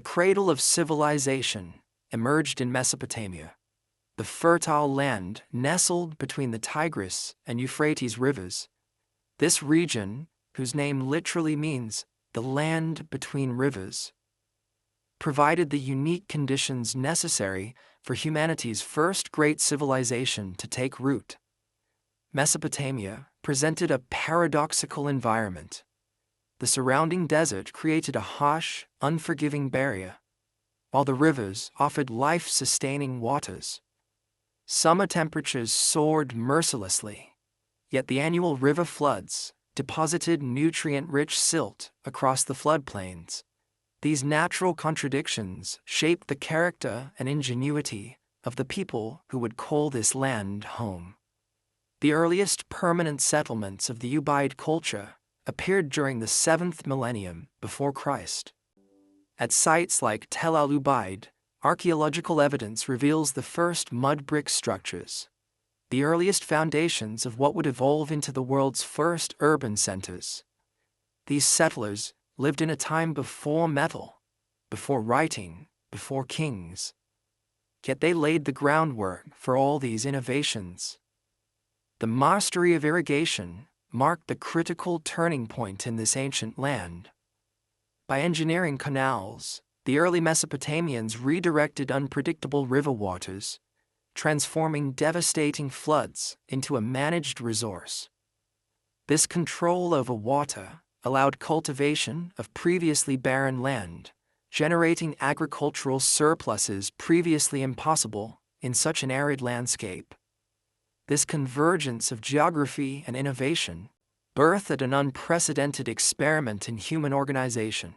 cradle of civilization emerged in Mesopotamia. The fertile land nestled between the Tigris and Euphrates rivers. This region, whose name literally means the land between rivers, provided the unique conditions necessary for humanity's first great civilization to take root. Mesopotamia presented a paradoxical environment. The surrounding desert created a harsh, unforgiving barrier, while the rivers offered life-sustaining waters. Summer temperatures soared mercilessly, yet the annual river floods deposited nutrient-rich silt across the floodplains. These natural contradictions shaped the character and ingenuity of the people who would call this land home. The earliest permanent settlements of the Ubaid culture appeared during the 7th millennium before Christ. At sites like Tel al-Ubaid, archaeological evidence reveals the first mud brick structures, the earliest foundations of what would evolve into the world's first urban centers. These settlers lived in a time before metal, before writing, before kings. Yet they laid the groundwork for all these innovations. The mastery of irrigation marked the critical turning point in this ancient land. By engineering canals, the early Mesopotamians redirected unpredictable river waters, transforming devastating floods into a managed resource. This control over water allowed cultivation of previously barren land, generating agricultural surpluses previously impossible in such an arid landscape. This convergence of geography and innovation birthed an unprecedented experiment in human organization.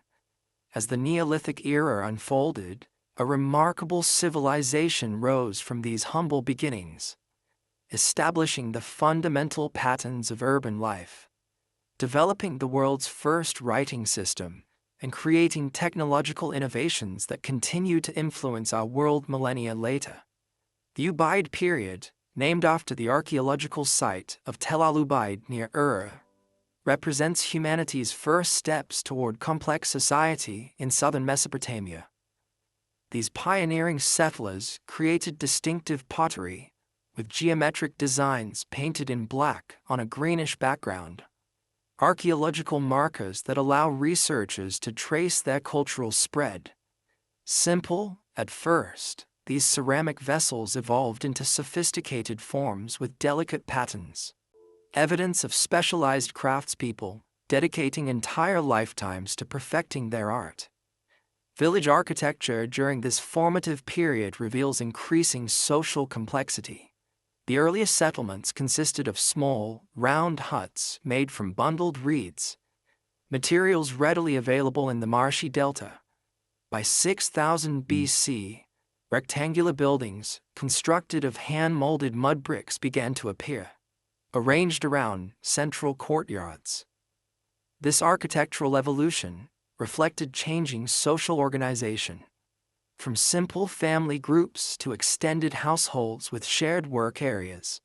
As the Neolithic era unfolded, a remarkable civilization rose from these humble beginnings, establishing the fundamental patterns of urban life, developing the world's first writing system, and creating technological innovations that continue to influence our world millennia later. The Ubaid period, named after the archaeological site of Tel al-Ubaid near Uruk, represents humanity's first steps toward complex society in southern Mesopotamia. These pioneering settlers created distinctive pottery, with geometric designs painted in black on a greenish background, archaeological markers that allow researchers to trace their cultural spread. Simple at first, these ceramic vessels evolved into sophisticated forms with delicate patterns, evidence of specialized craftspeople dedicating entire lifetimes to perfecting their art. Village architecture during this formative period reveals increasing social complexity. The earliest settlements consisted of small, round huts made from bundled reeds, materials readily available in the marshy delta. By 6000 BC, rectangular buildings, constructed of hand-molded mud bricks, began to appear, arranged around central courtyards. This architectural evolution reflected changing social organization, from simple family groups to extended households with shared work areas.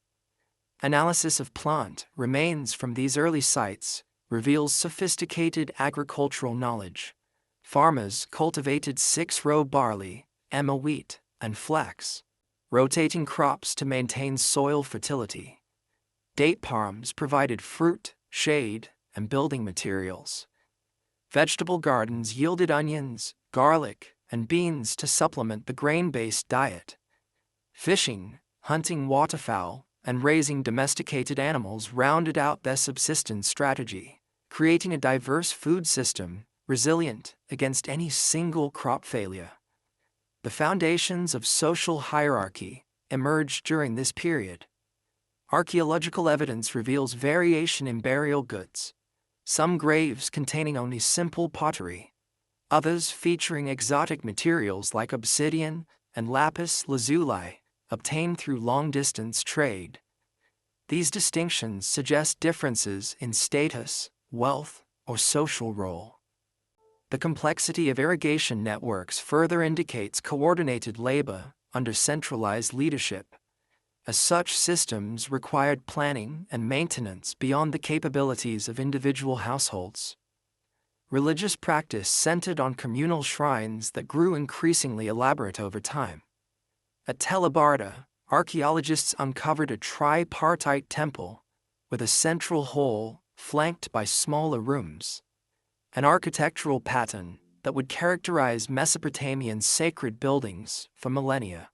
Analysis of plant remains from these early sites reveals sophisticated agricultural knowledge. Farmers cultivated 6-row barley, emmer wheat, and flax, rotating crops to maintain soil fertility. Date palms provided fruit, shade, and building materials. Vegetable gardens yielded onions, garlic, and beans to supplement the grain-based diet. Fishing, hunting waterfowl, and raising domesticated animals rounded out their subsistence strategy, creating a diverse food system resilient against any single crop failure. The foundations of social hierarchy emerged during this period. Archaeological evidence reveals variation in burial goods, some graves containing only simple pottery, others featuring exotic materials like obsidian and lapis lazuli, obtained through long-distance trade. These distinctions suggest differences in status, wealth, or social role. The complexity of irrigation networks further indicates coordinated labor under centralized leadership, as such systems required planning and maintenance beyond the capabilities of individual households. religious practice centered on communal shrines that grew increasingly elaborate over time. At Telebarda, archaeologists uncovered a tripartite temple with a central hall flanked by smaller rooms, an architectural pattern that would characterize Mesopotamian sacred buildings for millennia.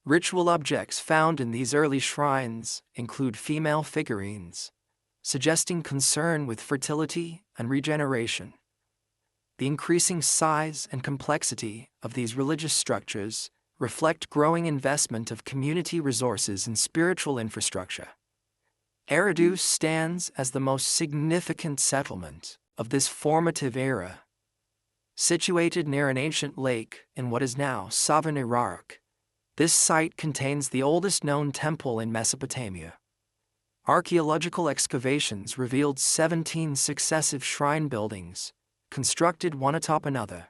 Ritual objects found in these early shrines include female figurines, suggesting concern with fertility and regeneration. The increasing size and complexity of these religious structures reflect growing investment of community resources in spiritual infrastructure. Eridu stands as the most significant settlement of this formative era. Situated near an ancient lake in what is now southern Uruk, this site contains the oldest known temple in Mesopotamia. Archaeological excavations revealed 17 successive shrine buildings, constructed one atop another,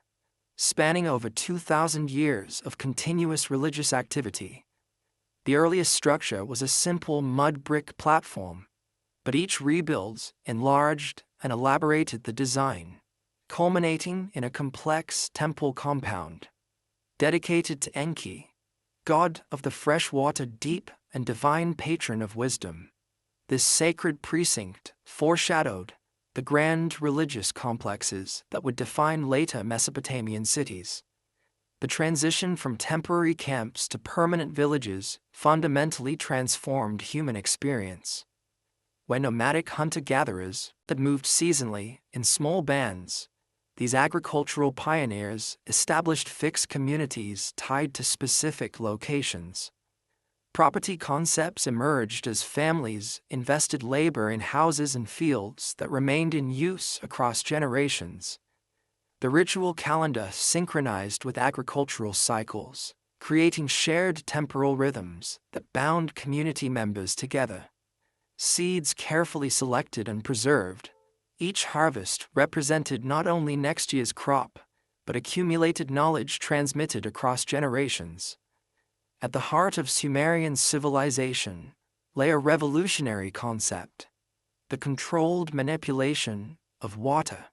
spanning over 2,000 years of continuous religious activity. The earliest structure was a simple mud brick platform, but each rebuild enlarged and elaborated the design, culminating in a complex temple compound dedicated to Enki, god of the freshwater deep and divine patron of wisdom. This sacred precinct foreshadowed the grand religious complexes that would define later Mesopotamian cities. The transition from temporary camps to permanent villages fundamentally transformed human experience. When nomadic hunter-gatherers that moved seasonally in small bands, these agricultural pioneers established fixed communities tied to specific locations. Property concepts emerged as families invested labor in houses and fields that remained in use across generations. The ritual calendar synchronized with agricultural cycles, creating shared temporal rhythms that bound community members together. Seeds carefully selected and preserved, each harvest represented not only next year's crop, but accumulated knowledge transmitted across generations. At the heart of Sumerian civilization lay a revolutionary concept: the controlled manipulation of water.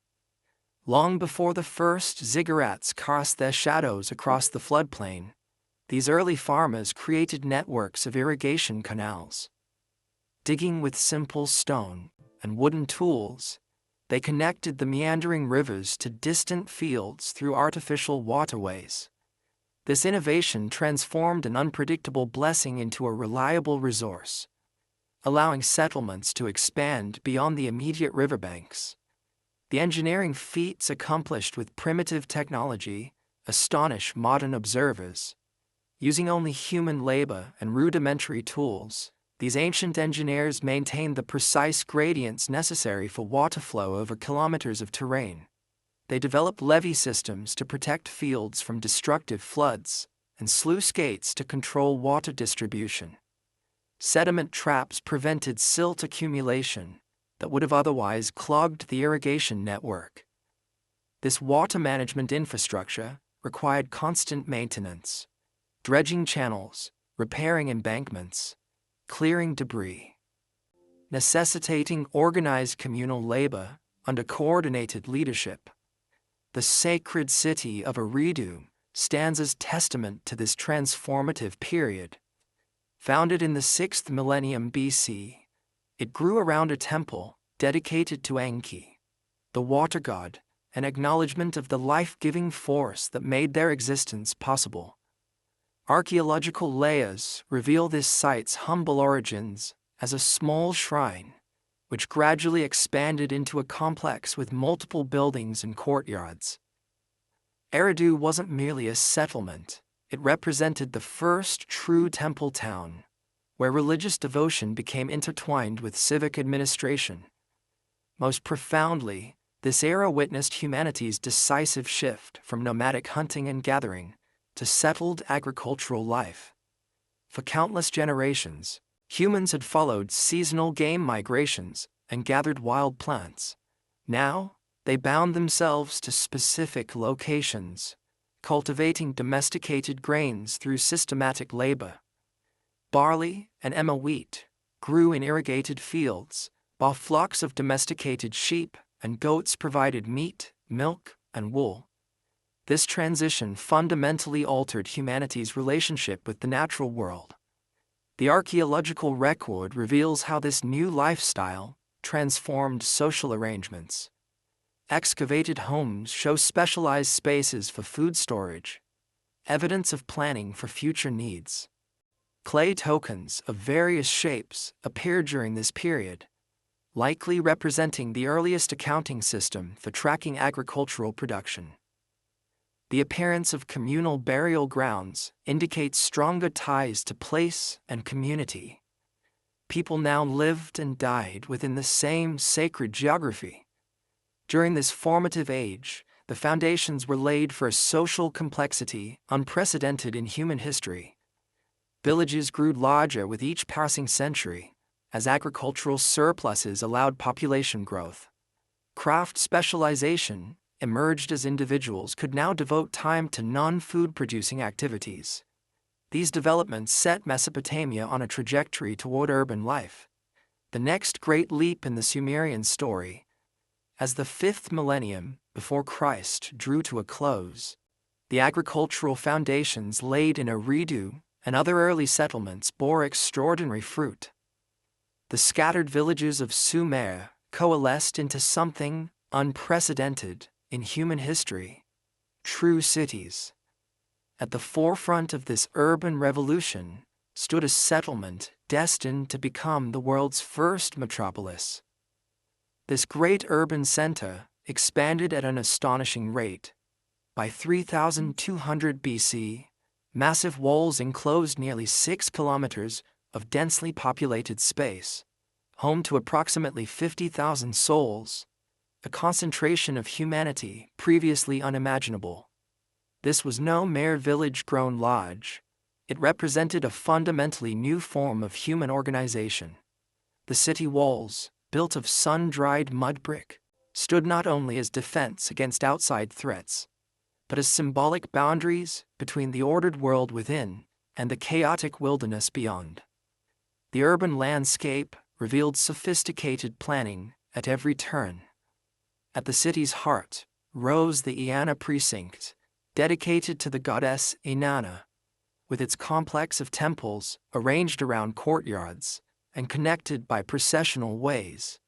Long before the first ziggurats cast their shadows across the floodplain, these early farmers created networks of irrigation canals. Digging with simple stone and wooden tools, they connected the meandering rivers to distant fields through artificial waterways. This innovation transformed an unpredictable blessing into a reliable resource, allowing settlements to expand beyond the immediate riverbanks. The engineering feats accomplished with primitive technology astonish modern observers. Using only human labor and rudimentary tools, these ancient engineers maintained the precise gradients necessary for water flow over kilometers of terrain. They developed levee systems to protect fields from destructive floods and sluice gates to control water distribution. Sediment traps prevented silt accumulation that would have otherwise clogged the irrigation network. This water management infrastructure required constant maintenance, dredging channels, repairing embankments, clearing debris, necessitating organized communal labor under coordinated leadership. The sacred city of Eridu stands as testament to this transformative period. Founded in the 6th millennium BC, it grew around a temple dedicated to Enki, the water god, an acknowledgement of the life-giving force that made their existence possible. Archaeological layers reveal this site's humble origins as a small shrine, which gradually expanded into a complex with multiple buildings and courtyards. Eridu wasn't merely a settlement, it represented the first true temple town, where religious devotion became intertwined with civic administration. Most profoundly, this era witnessed humanity's decisive shift from nomadic hunting and gathering to settled agricultural life. For countless generations, humans had followed seasonal game migrations and gathered wild plants. Now, they bound themselves to specific locations, cultivating domesticated grains through systematic labor. Barley and emma wheat grew in irrigated fields, while flocks of domesticated sheep and goats provided meat, milk, and wool. This transition fundamentally altered humanity's relationship with the natural world. The archaeological record reveals how this new lifestyle transformed social arrangements. Excavated homes show specialized spaces for food storage, evidence of planning for future needs. Clay tokens of various shapes appeared during this period, likely representing the earliest accounting system for tracking agricultural production. The appearance of communal burial grounds indicates stronger ties to place and community. People now lived and died within the same sacred geography. During this formative age, the foundations were laid for a social complexity unprecedented in human history. Villages grew larger with each passing century, as agricultural surpluses allowed population growth. Craft specialization emerged as individuals could now devote time to non-food producing activities. These developments set Mesopotamia on a trajectory toward urban life, the next great leap in the Sumerian story. As the 5th millennium before Christ drew to a close, the agricultural foundations laid in Eridu and other early settlements bore extraordinary fruit. The scattered villages of Sumer coalesced into something unprecedented in human history: true cities. At the forefront of this urban revolution stood a settlement destined to become the world's first metropolis. This great urban center expanded at an astonishing rate. By 3200 BC, massive walls enclosed nearly 6 kilometers of densely populated space, home to approximately 50,000 souls, a concentration of humanity previously unimaginable. This was no mere village grown large. It represented a fundamentally new form of human organization. The city walls, built of sun-dried mud brick, stood not only as defense against outside threats, but as symbolic boundaries between the ordered world within and the chaotic wilderness beyond. The urban landscape revealed sophisticated planning at every turn. At the city's heart rose the Inanna precinct, dedicated to the goddess Inanna, with its complex of temples arranged around courtyards and connected by processional ways.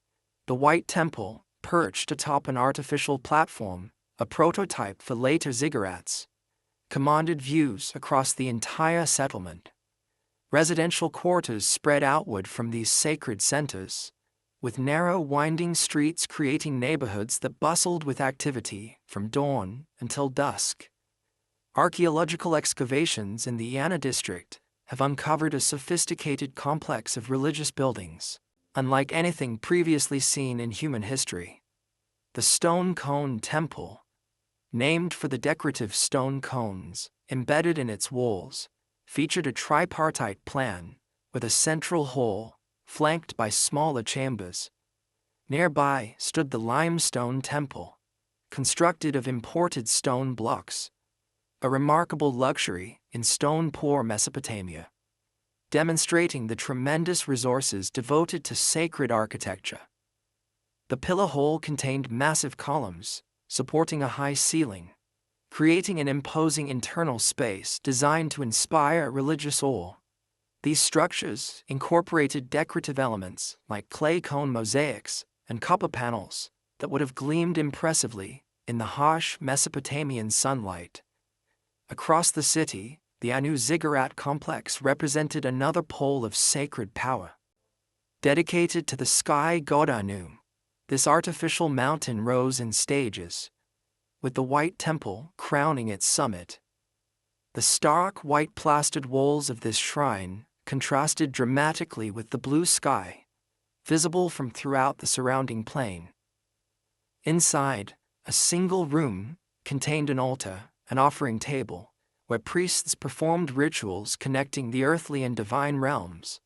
The White Temple, perched atop an artificial platform, a prototype for later ziggurats, commanded views across the entire settlement. Residential quarters spread outward from these sacred centers, with narrow winding streets creating neighborhoods that bustled with activity from dawn until dusk. Archaeological excavations in the Inanna district have uncovered a sophisticated complex of religious buildings, unlike anything previously seen in human history. The Stone Cone Temple, named for the decorative stone cones embedded in its walls, featured a tripartite plan with a central hall flanked by smaller chambers. Nearby stood the limestone temple, constructed of imported stone blocks, a remarkable luxury in stone-poor Mesopotamia, demonstrating the tremendous resources devoted to sacred architecture. The pillar hall contained massive columns supporting a high ceiling, creating an imposing internal space designed to inspire religious awe. These structures incorporated decorative elements like clay cone mosaics and copper panels that would have gleamed impressively in the harsh Mesopotamian sunlight. Across the city, the Anu Ziggurat complex represented another pole of sacred power. Dedicated to the sky god Anu, this artificial mountain rose in stages, with the White Temple crowning its summit. The stark white plastered walls of this shrine contrasted dramatically with the blue sky, visible from throughout the surrounding plain. Inside, a single room contained an altar, an offering table, where priests performed rituals connecting the earthly and divine realms.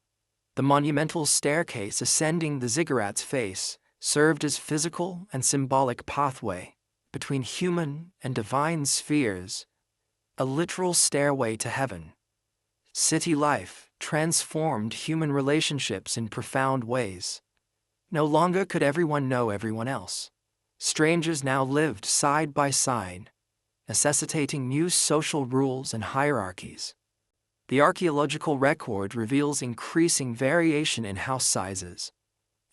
The monumental staircase ascending the ziggurat's face served as physical and symbolic pathway between human and divine spheres, a literal stairway to heaven. City life transformed human relationships in profound ways. No longer could everyone know everyone else. strangers now lived side by side, necessitating new social rules and hierarchies. The archaeological record reveals increasing variation in house sizes,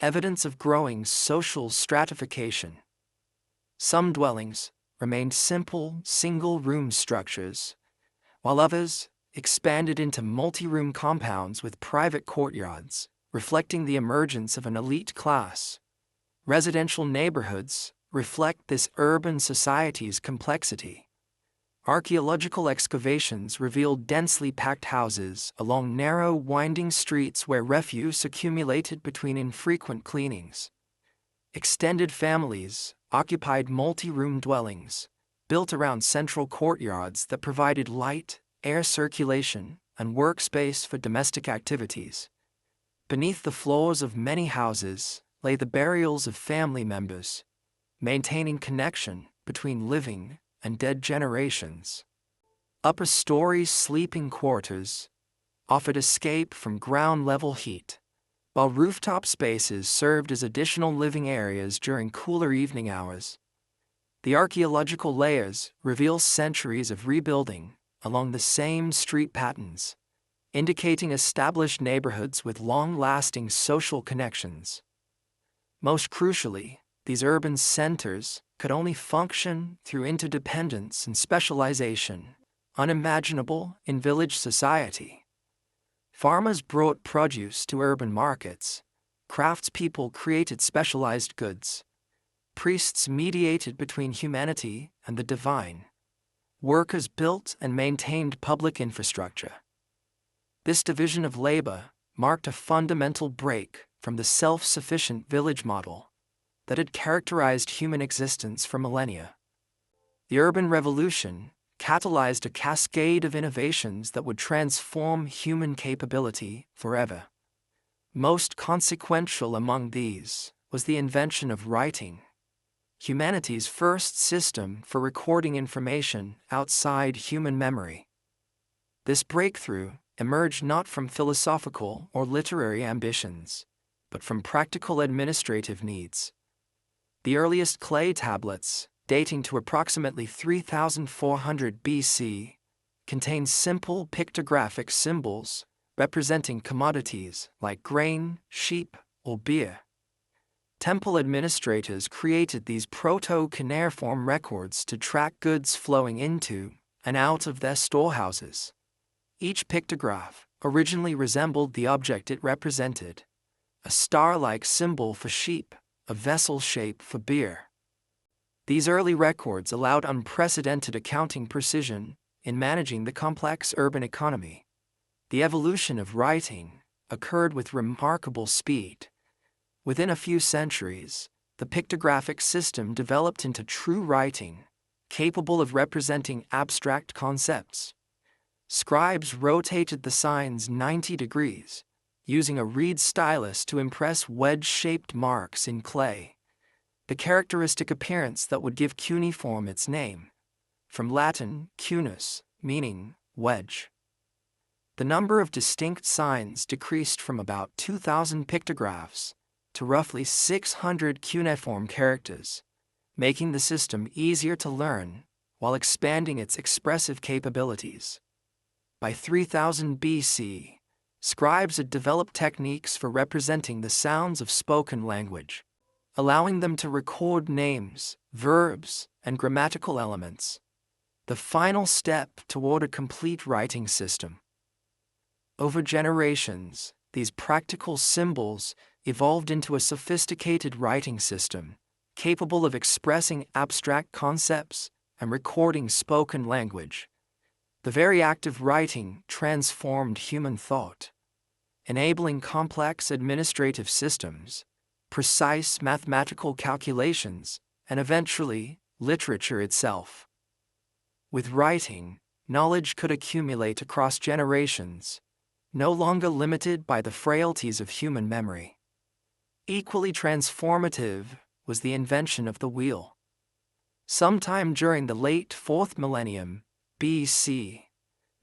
evidence of growing social stratification. Some dwellings remained simple, single-room structures, while others expanded into multi-room compounds with private courtyards, reflecting the emergence of an elite class. Residential neighborhoods reflect this urban society's complexity. Archaeological excavations revealed densely packed houses along narrow, winding streets where refuse accumulated between infrequent cleanings. Extended families occupied multi-room dwellings, built around central courtyards that provided light, air circulation, and workspace for domestic activities. Beneath the floors of many houses lay the burials of family members, maintaining connection between living and dead generations. Upper-story sleeping quarters offered escape from ground-level heat, while rooftop spaces served as additional living areas during cooler evening hours. The archaeological layers reveal centuries of rebuilding along the same street patterns, indicating established neighborhoods with long-lasting social connections. Most crucially, these urban centers could only function through interdependence and specialization, unimaginable in village society. Farmers brought produce to urban markets, craftspeople created specialized goods, priests mediated between humanity and the divine, workers built and maintained public infrastructure. This division of labor marked a fundamental break from the self-sufficient village model that had characterized human existence for millennia. The urban revolution catalyzed a cascade of innovations that would transform human capability forever. Most consequential among these was the invention of writing, humanity's first system for recording information outside human memory. This breakthrough emerged not from philosophical or literary ambitions, but from practical administrative needs. The earliest clay tablets, dating to approximately 3400 BC, contain simple pictographic symbols representing commodities like grain, sheep, or beer. Temple administrators created these proto-cuneiform records to track goods flowing into and out of their storehouses. Each pictograph originally resembled the object it represented: a star-like symbol for sheep, a vessel shape for beer. These early records allowed unprecedented accounting precision in managing the complex urban economy. The evolution of writing occurred with remarkable speed. Within a few centuries, the pictographic system developed into true writing, capable of representing abstract concepts. Scribes rotated the signs 90 degrees, using a reed stylus to impress wedge-shaped marks in clay, the characteristic appearance that would give cuneiform its name, from Latin cunus, meaning wedge. The number of distinct signs decreased from about 2,000 pictographs to roughly 600 cuneiform characters, making the system easier to learn while expanding its expressive capabilities. By 3000 BC, scribes had developed techniques for representing the sounds of spoken language, allowing them to record names, verbs, and grammatical elements, the final step toward a complete writing system. Over generations, these practical symbols evolved into a sophisticated writing system, capable of expressing abstract concepts and recording spoken language. The very act of writing transformed human thought, enabling complex administrative systems, precise mathematical calculations, and eventually, literature itself. With writing, knowledge could accumulate across generations, no longer limited by the frailties of human memory. Equally transformative was the invention of the wheel. Sometime during the late 4th millennium BC,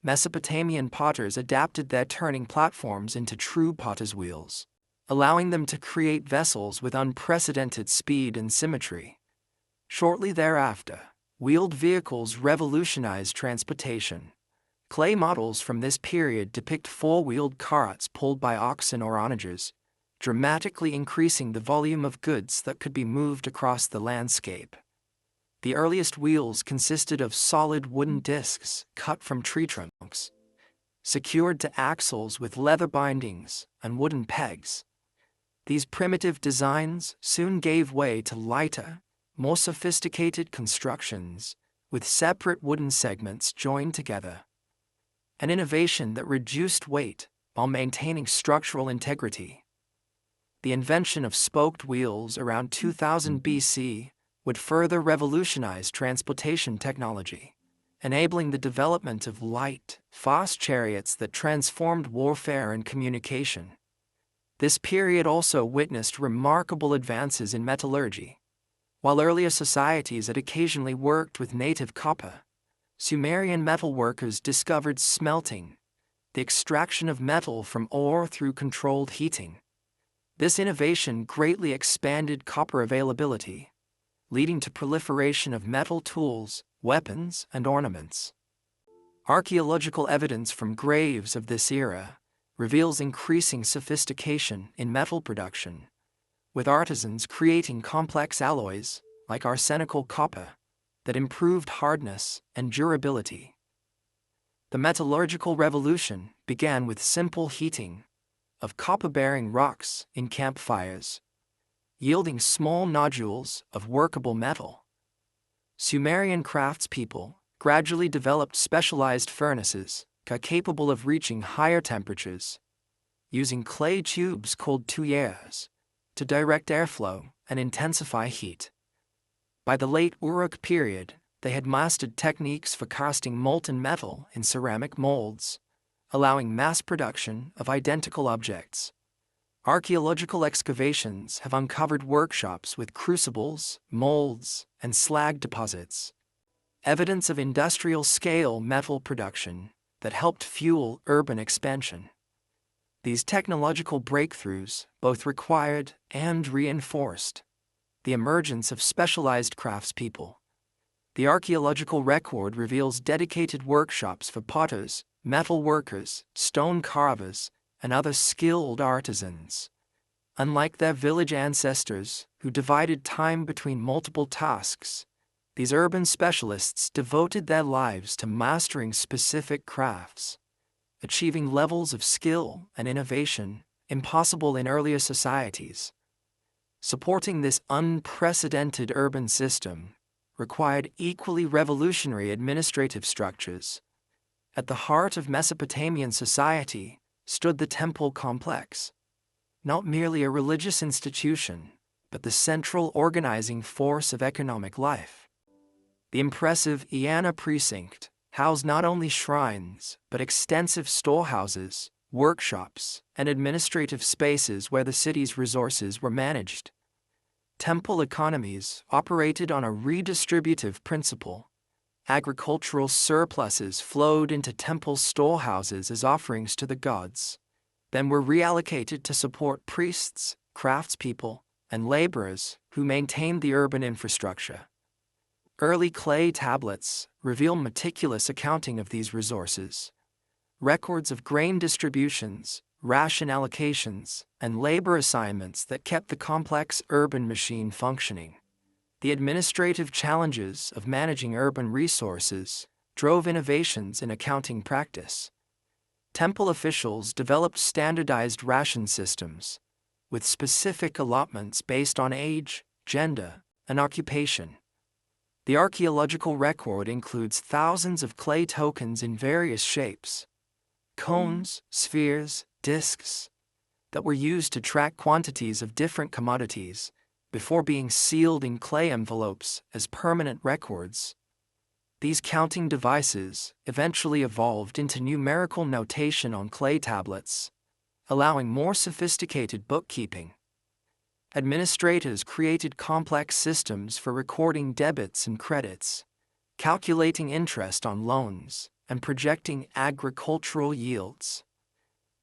Mesopotamian potters adapted their turning platforms into true potter's wheels, allowing them to create vessels with unprecedented speed and symmetry. Shortly thereafter, wheeled vehicles revolutionized transportation. Clay models from this period depict four-wheeled carts pulled by oxen or onagers, dramatically increasing the volume of goods that could be moved across the landscape. The earliest wheels consisted of solid wooden discs cut from tree trunks, secured to axles with leather bindings and wooden pegs. These primitive designs soon gave way to lighter, more sophisticated constructions, with separate wooden segments joined together. An innovation that reduced weight while maintaining structural integrity. The invention of spoked wheels around 2000 BC would further revolutionize transportation technology, enabling the development of light, fast chariots that transformed warfare and communication. This period also witnessed remarkable advances in metallurgy. While earlier societies had occasionally worked with native copper, Sumerian metalworkers discovered smelting, the extraction of metal from ore through controlled heating. This innovation greatly expanded copper availability, leading to proliferation of metal tools, weapons, and ornaments. Archaeological evidence from graves of this era reveals increasing sophistication in metal production, with artisans creating complex alloys, like arsenical copper, that improved hardness and durability. The metallurgical revolution began with simple heating of copper-bearing rocks in campfires, yielding small nodules of workable metal. Sumerian craftspeople gradually developed specialized furnaces capable of reaching higher temperatures, using clay tubes called tuyères to direct airflow and intensify heat. By the late Uruk period, they had mastered techniques for casting molten metal in ceramic molds, allowing mass production of identical objects. Archaeological excavations have uncovered workshops with crucibles, molds, and slag deposits, evidence of industrial-scale metal production that helped fuel urban expansion. These technological breakthroughs both required and reinforced the emergence of specialized craftspeople. The archaeological record reveals dedicated workshops for potters, metal workers, stone carvers, and other skilled artisans. Unlike their village ancestors, who divided time between multiple tasks, these urban specialists devoted their lives to mastering specific crafts, achieving levels of skill and innovation impossible in earlier societies. Supporting this unprecedented urban system required equally revolutionary administrative structures. At the heart of Mesopotamian society stood the temple complex, not merely a religious institution, but the central organizing force of economic life. The impressive Iana precinct housed not only shrines, but extensive storehouses, workshops, and administrative spaces where the city's resources were managed. Temple economies operated on a redistributive principle. Agricultural surpluses flowed into temple storehouses as offerings to the gods, then were reallocated to support priests, craftspeople, and laborers who maintained the urban infrastructure. Early clay tablets reveal meticulous accounting of these resources. Records of grain distributions, ration allocations, and labor assignments that kept the complex urban machine functioning. The administrative challenges of managing urban resources drove innovations in accounting practice. Temple officials developed standardized ration systems, with specific allotments based on age, gender, and occupation. The archaeological record includes thousands of clay tokens in various shapes, cones, spheres, discs, that were used to track quantities of different commodities before being sealed in clay envelopes as permanent records. These counting devices eventually evolved into numerical notation on clay tablets, allowing more sophisticated bookkeeping. Administrators created complex systems for recording debits and credits, calculating interest on loans, and projecting agricultural yields.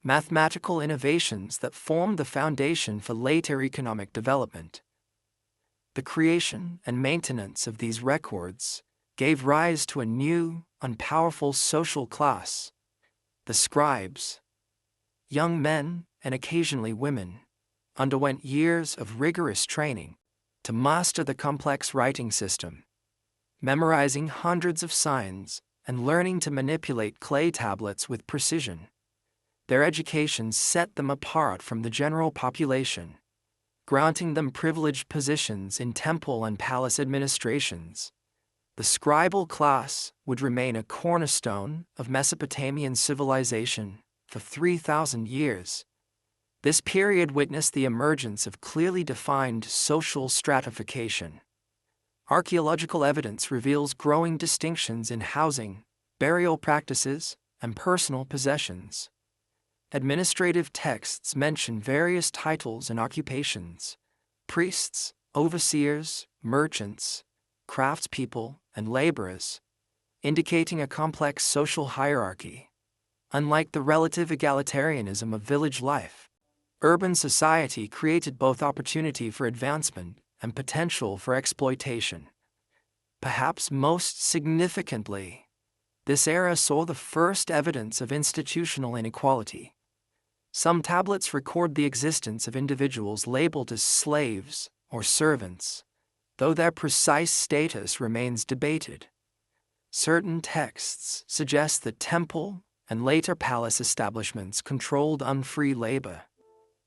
Mathematical innovations that formed the foundation for later economic development. The creation and maintenance of these records gave rise to a new and powerful social class, the scribes. Young men, and occasionally women, underwent years of rigorous training to master the complex writing system, memorizing hundreds of signs and learning to manipulate clay tablets with precision. Their education set them apart from the general population, granting them privileged positions in temple and palace administrations. The scribal class would remain a cornerstone of Mesopotamian civilization for 3,000 years. This period witnessed the emergence of clearly defined social stratification. Archaeological evidence reveals growing distinctions in housing, burial practices, and personal possessions. Administrative texts mention various titles and occupations: priests, overseers, merchants, craftspeople, and laborers, indicating a complex social hierarchy. Unlike the relative egalitarianism of village life, urban society created both opportunity for advancement and potential for exploitation. Perhaps most significantly, this era saw the first evidence of institutional inequality. Some tablets record the existence of individuals labeled as slaves or servants, though their precise status remains debated. Certain texts suggest that temple and later palace establishments controlled unfree labor,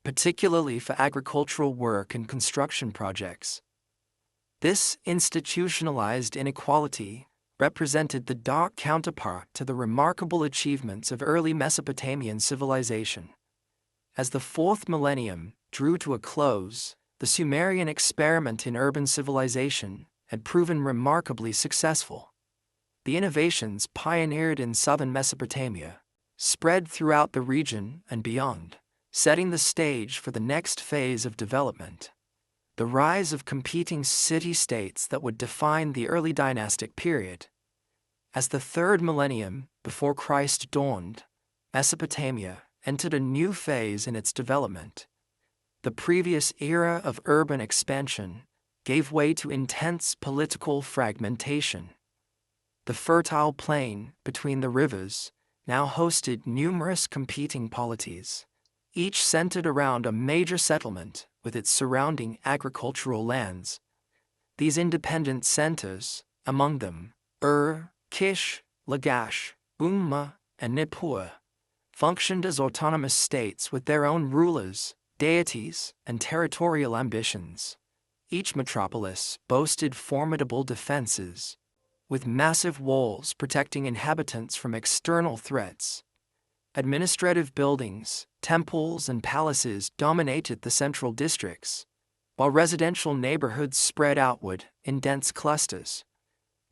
particularly for agricultural work and construction projects. This institutionalized inequality represented the dark counterpart to the remarkable achievements of early Mesopotamian civilization. As the fourth millennium drew to a close, the Sumerian experiment in urban civilization had proven remarkably successful. The innovations pioneered in southern Mesopotamia spread throughout the region and beyond, setting the stage for the next phase of development: the rise of competing city-states that would define the early dynastic period. As the third millennium before Christ dawned, Mesopotamia entered a new phase in its development. The previous era of urban expansion gave way to intense political fragmentation. The fertile plain between the rivers now hosted numerous competing polities, each centered around a major settlement with its surrounding agricultural lands. These independent centers, among them Kish, Lagash, Umma, and Nippur, functioned as autonomous states with their own rulers, deities, and territorial ambitions. Each metropolis boasted formidable defenses, with massive walls protecting inhabitants from external threats. Administrative buildings, temples, and palaces dominated the central districts, while residential neighborhoods spread outward in dense clusters.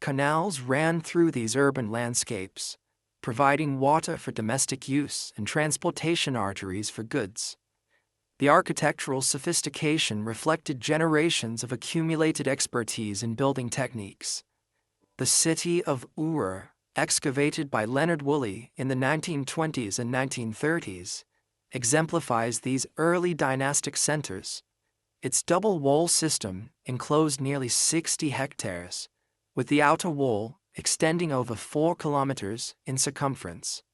Canals ran through these urban landscapes, providing water for domestic use and transportation arteries for goods. The architectural sophistication reflected generations of accumulated expertise in building techniques. The city of Uruk, excavated by Leonard Woolley in the 1920s and 1930s, exemplifies these early dynastic centers. Its double wall system enclosed nearly 60 hectares, with the outer wall extending over 4 kilometers in circumference.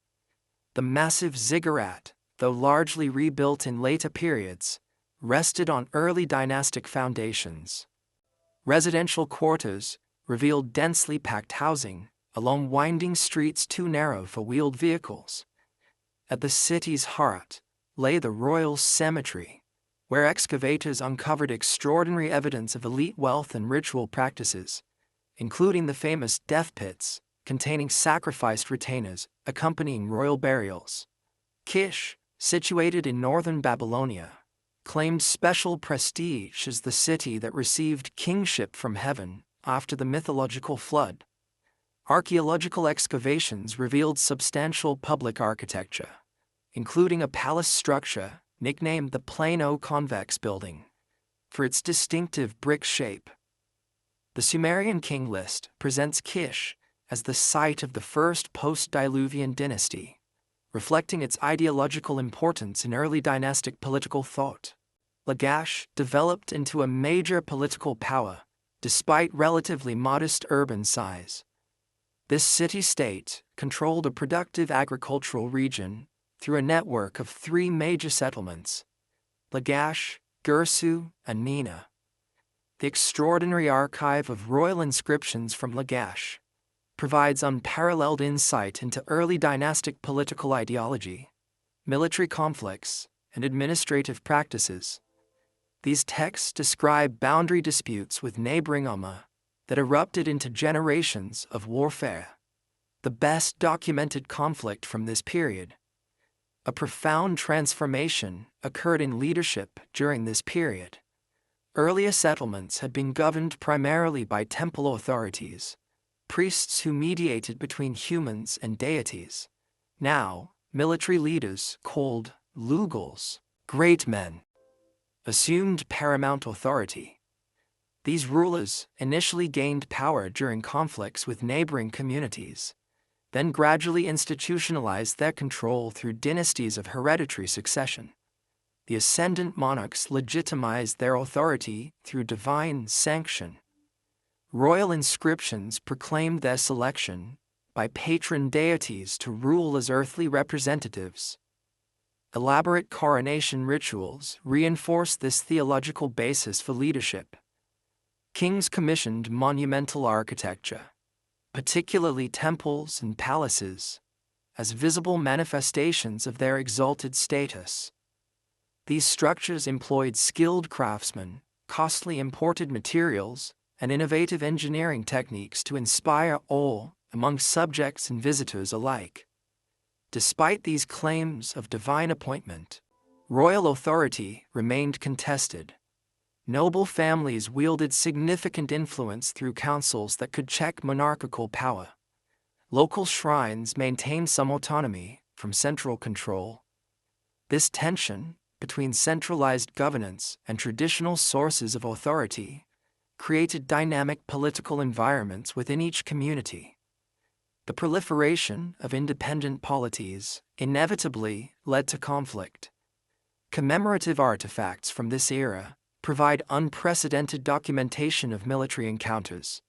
The massive ziggurat, though largely rebuilt in later periods, rested on early dynastic foundations. Residential quarters revealed densely packed housing along winding streets too narrow for wheeled vehicles. At the city's heart lay the royal cemetery, where excavators uncovered extraordinary evidence of elite wealth and ritual practices, including the famous death pits containing sacrificed retainers accompanying royal burials. Kish, situated in northern Babylonia, claimed special prestige as the city that received kingship from heaven after the mythological flood. Archaeological excavations revealed substantial public architecture, including a palace structure nicknamed the Plano-Convex Building, for its distinctive brick shape. The Sumerian king list presents Kish as the site of the first post-Diluvian dynasty, reflecting its ideological importance in early dynastic political thought. Lagash developed into a major political power, despite relatively modest urban size. This city-state controlled a productive agricultural region through a network of 3 major settlements: Lagash, Gursu, and Nina. The extraordinary archive of royal inscriptions from Lagash provides unparalleled insight into early dynastic political ideology, military conflicts, and administrative practices. These texts describe boundary disputes with neighboring Umma that erupted into generations of warfare. The best documented conflict from this period. A profound transformation occurred in leadership during this period. Earlier settlements had been governed primarily by temple authorities, priests who mediated between humans and deities. Now, military leaders, called Lugals, great men, assumed paramount authority. These rulers initially gained power during conflicts with neighboring communities, then gradually institutionalized their control through dynasties of hereditary succession. The ascendant monarchs legitimized their authority through divine sanction. Royal inscriptions proclaimed their selection by patron deities to rule as earthly representatives. Elaborate coronation rituals reinforced this theological basis for leadership. Kings commissioned monumental architecture, particularly temples and palaces, as visible manifestations of their exalted status. These structures employed skilled craftsmen, costly imported materials, and innovative engineering techniques to inspire awe among subjects and visitors alike. Despite these claims of divine appointment, royal authority remained contested. Noble families wielded significant influence through councils that could check monarchical power. Local shrines maintained some autonomy from central control. This tension between centralized governance and traditional sources of authority created dynamic political environments within each community. The proliferation of independent polities inevitably led to conflict. Commemorative artifacts from this era provide unprecedented documentation of military encounters.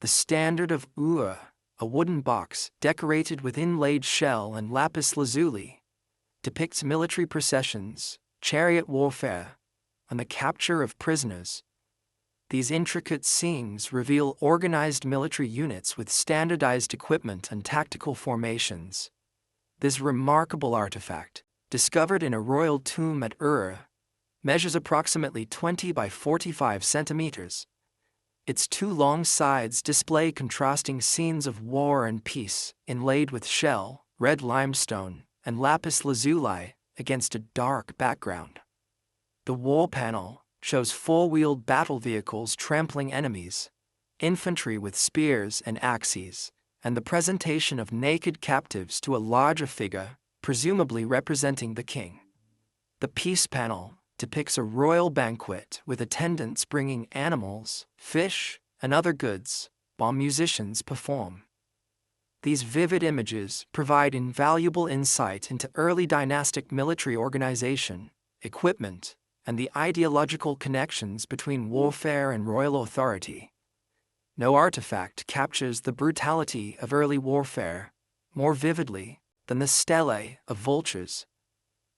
The standard of Uruk, a wooden box decorated with inlaid shell and lapis lazuli, depicts military processions, chariot warfare, and the capture of prisoners. These intricate scenes reveal organized military units with standardized equipment and tactical formations. This remarkable artifact, discovered in a royal tomb at Uruk, measures approximately 20 by 45 centimeters. Its 2 long sides display contrasting scenes of war and peace, inlaid with shell, red limestone, and lapis lazuli against a dark background. The wall panel shows 4-wheeled battle vehicles trampling enemies, infantry with spears and axes, and the presentation of naked captives to a larger figure, presumably representing the king. The peace panel depicts a royal banquet with attendants bringing animals, fish, and other goods, while musicians perform. These vivid images provide invaluable insight into early dynastic military organization, equipment, and the ideological connections between warfare and royal authority. No artifact captures the brutality of early warfare more vividly than the stele of vultures.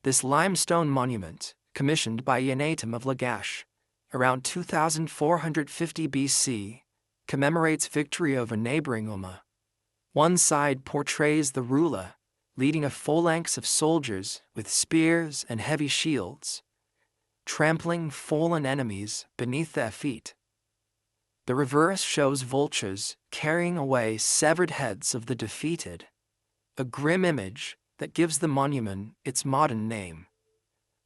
This limestone monument, commissioned by Eannatum of Lagash, around 2450 BC, commemorates victory over neighboring Umma. One side portrays the ruler, leading a phalanx of soldiers with spears and heavy shields, trampling fallen enemies beneath their feet. The reverse shows vultures carrying away severed heads of the defeated, a grim image that gives the monument its modern name.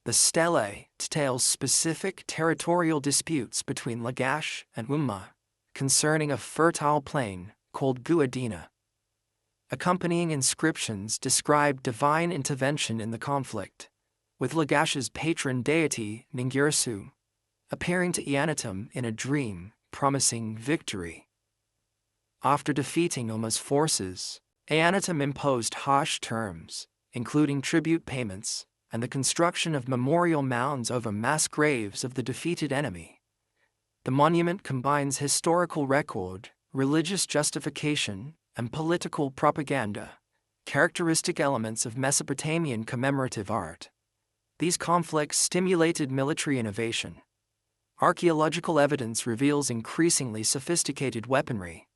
The stele details specific territorial disputes between Lagash and Umma concerning a fertile plain called Gutian. Accompanying inscriptions describe divine intervention in the conflict, with Lagash's patron deity Ningirsu appearing to Eannatum in a dream promising victory. After defeating Umma's forces, Eannatum imposed harsh terms, including tribute payments and the construction of memorial mounds over mass graves of the defeated enemy. The monument combines historical record, religious justification, and political propaganda, characteristic elements of Mesopotamian commemorative art. These conflicts stimulated military innovation. Archaeological evidence reveals increasingly sophisticated weaponry.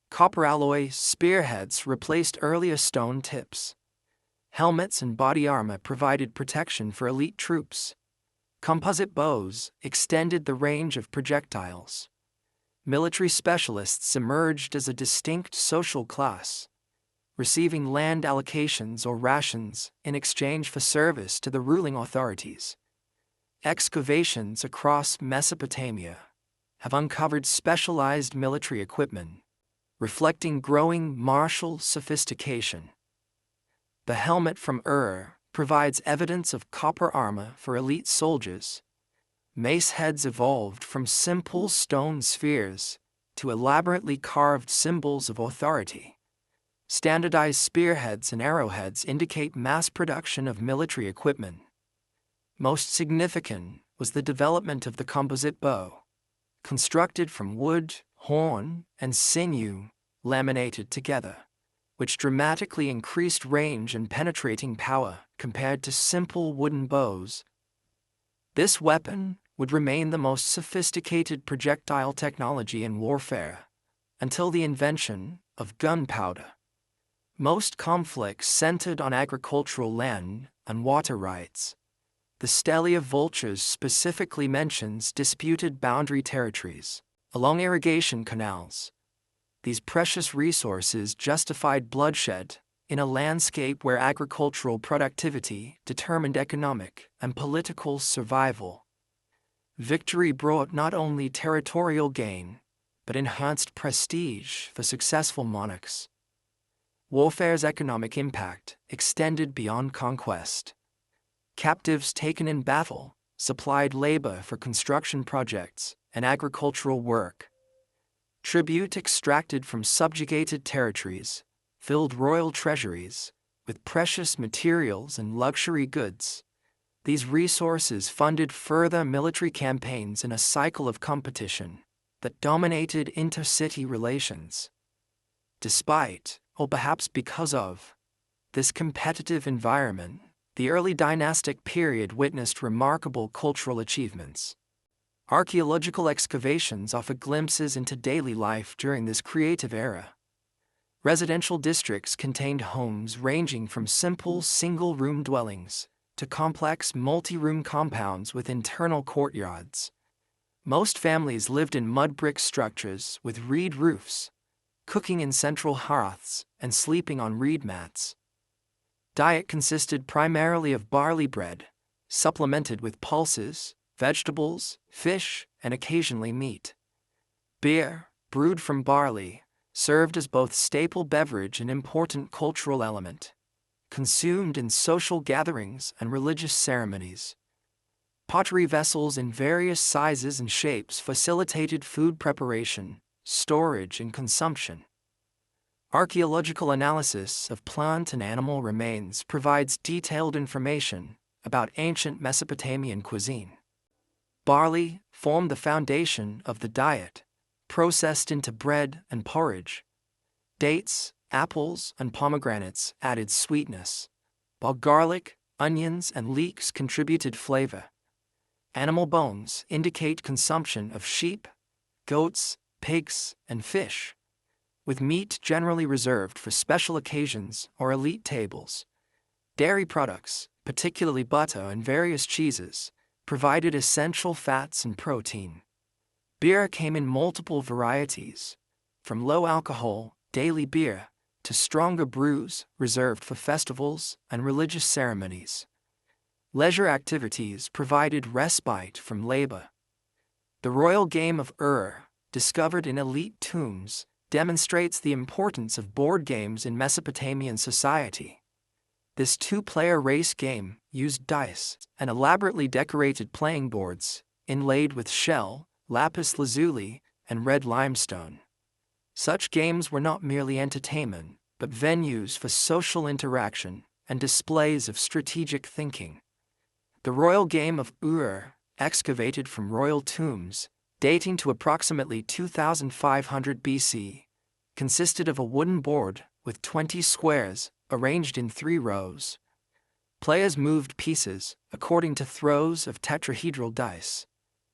Copper alloy spearheads replaced earlier stone tips. Helmets and body armor provided protection for elite troops. Composite bows extended the range of projectiles. Military specialists emerged as a distinct social class, receiving land allocations or rations in exchange for service to the ruling authorities. Excavations across Mesopotamia have uncovered specialized military equipment, reflecting growing martial sophistication. The helmet from Ur provides evidence of copper armor for elite soldiers. Mace heads evolved from simple stone spheres to elaborately carved symbols of authority. Standardized spearheads and arrowheads indicate mass production of military equipment. Most significant was the development of the composite bow, constructed from wood, horn, and sinew laminated together, which dramatically increased range and penetrating power compared to simple wooden bows. This weapon would remain the most sophisticated projectile technology in warfare until the invention of gunpowder. Most conflicts centered on agricultural land and water rights. The Stele of Vultures specifically mentions disputed boundary territories along irrigation canals. These precious resources justified bloodshed in a landscape where agricultural productivity determined economic and political survival. Victory brought not only territorial gain, but enhanced prestige for successful monarchs. Warfare's economic impact extended beyond conquest. Captives taken in battle supplied labor for construction projects and agricultural work. Tribute extracted from subjugated territories filled royal treasuries with precious materials and luxury goods. These resources funded further military campaigns in a cycle of competition that dominated intercity relations. Despite, or perhaps because of, this competitive environment, the early dynastic period witnessed remarkable cultural achievements. Archaeological excavations offer glimpses into daily life during this creative era. Residential districts contained homes ranging from simple single-room dwellings to complex multi-room compounds with internal courtyards. Most families lived in mud brick structures with reed roofs, cooking in central hearths and sleeping on reed mats. Diet consisted primarily of barley bread, supplemented with pulses, vegetables, fish, and occasionally meat. Beer, brewed from barley, served as both staple beverage and important cultural element, consumed in social gatherings and religious ceremonies. Pottery vessels in various sizes and shapes facilitated food preparation, storage, and consumption. Archaeological analysis of plant and animal remains provides detailed information about ancient Mesopotamian cuisine. Barley formed the foundation of the diet, processed into bread and porridge. Dates, apples, and pomegranates added sweetness, while garlic, onions, and leeks contributed flavor. Animal bones indicate consumption of sheep, goats, pigs, and fish, with meat generally reserved for special occasions or elite tables. Dairy products, particularly butter and various cheeses, provided essential fats and protein. Beer came in multiple varieties, from low-alcohol, daily beer, to stronger brews reserved for festivals and religious ceremonies. Leisure activities provided respite from labor. The royal game of Ur, discovered in elite tombs, demonstrates the importance of board games in Mesopotamian society. This two-player race game used dice and elaborately decorated playing boards, inlaid with shell, lapis lazuli, and red limestone. Such games were not merely entertainment, but venues for social interaction and displays of strategic thinking. The royal game of Uruk, excavated from royal tombs, dating to approximately 2500 BC, consisted of a wooden board with 20 squares arranged in 3 rows. Players moved pieces according to throws of tetrahedral dice,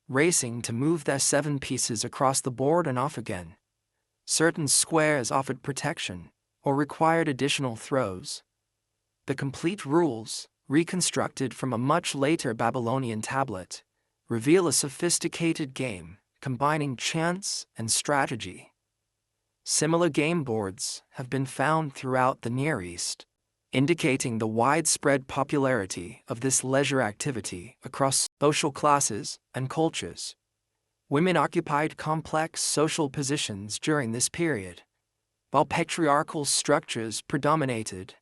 racing to move their 7 pieces across the board and off again. Certain squares offered protection or required additional throws. The complete rules, reconstructed from a much later Babylonian tablet, reveal a sophisticated game combining chance and strategy. Similar game boards have been found throughout the Near East, indicating the widespread popularity of this leisure activity across social classes and cultures. Women occupied complex social positions during this period. While patriarchal structures predominated,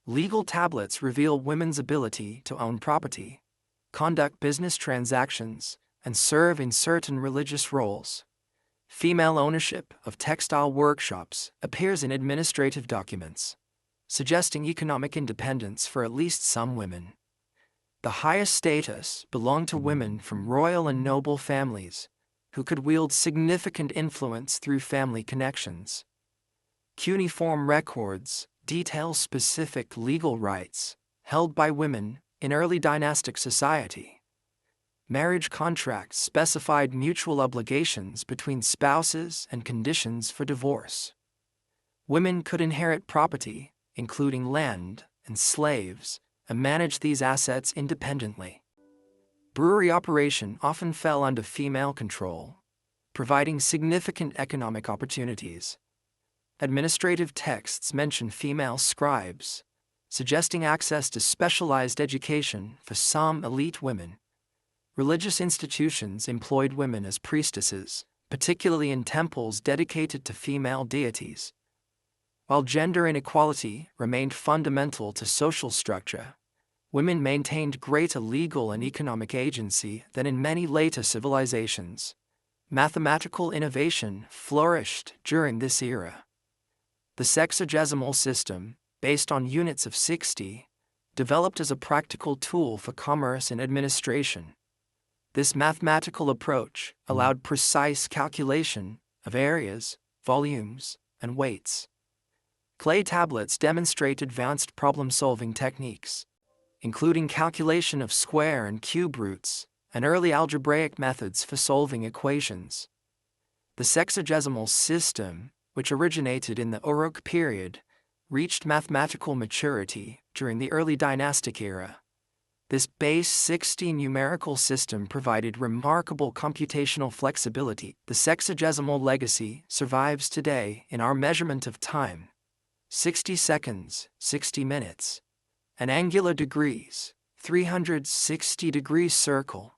legal tablets reveal women's ability to own property, conduct business transactions, and serve in certain religious roles. Female ownership of textile workshops appears in administrative documents, suggesting economic independence for at least some women. The highest status belonged to women from royal and noble families, who could wield significant influence through family connections. Cuneiform records detail specific legal rights held by women in early dynastic society. Marriage contracts specified mutual obligations between spouses and conditions for divorce. Women could inherit property, including land and slaves, and manage these assets independently. Brewery operation often fell under female control, providing significant economic opportunities. Administrative texts mention female scribes, suggesting access to specialized education for some elite women. Religious institutions employed women as priestesses, particularly in temples dedicated to female deities. While gender inequality remained fundamental to social structure, women maintained greater legal and economic agency than in many later civilizations. Mathematical innovation flourished during this era. The sexagesimal system, based on units of 60, developed as a practical tool for commerce and administration. This mathematical approach allowed precise calculation of areas, volumes, and weights. Clay tablets demonstrate advanced problem-solving techniques, including calculation of square and cube roots, and early algebraic methods for solving equations. The sexagesimal system, which originated in the Uruk period, reached mathematical maturity during the early dynastic era. This base 60 numerical system provided remarkable computational flexibility. The sexagesimal legacy survives today in our measurement of time: 60 seconds, 60 minutes, and angular degrees, 360-degree circle,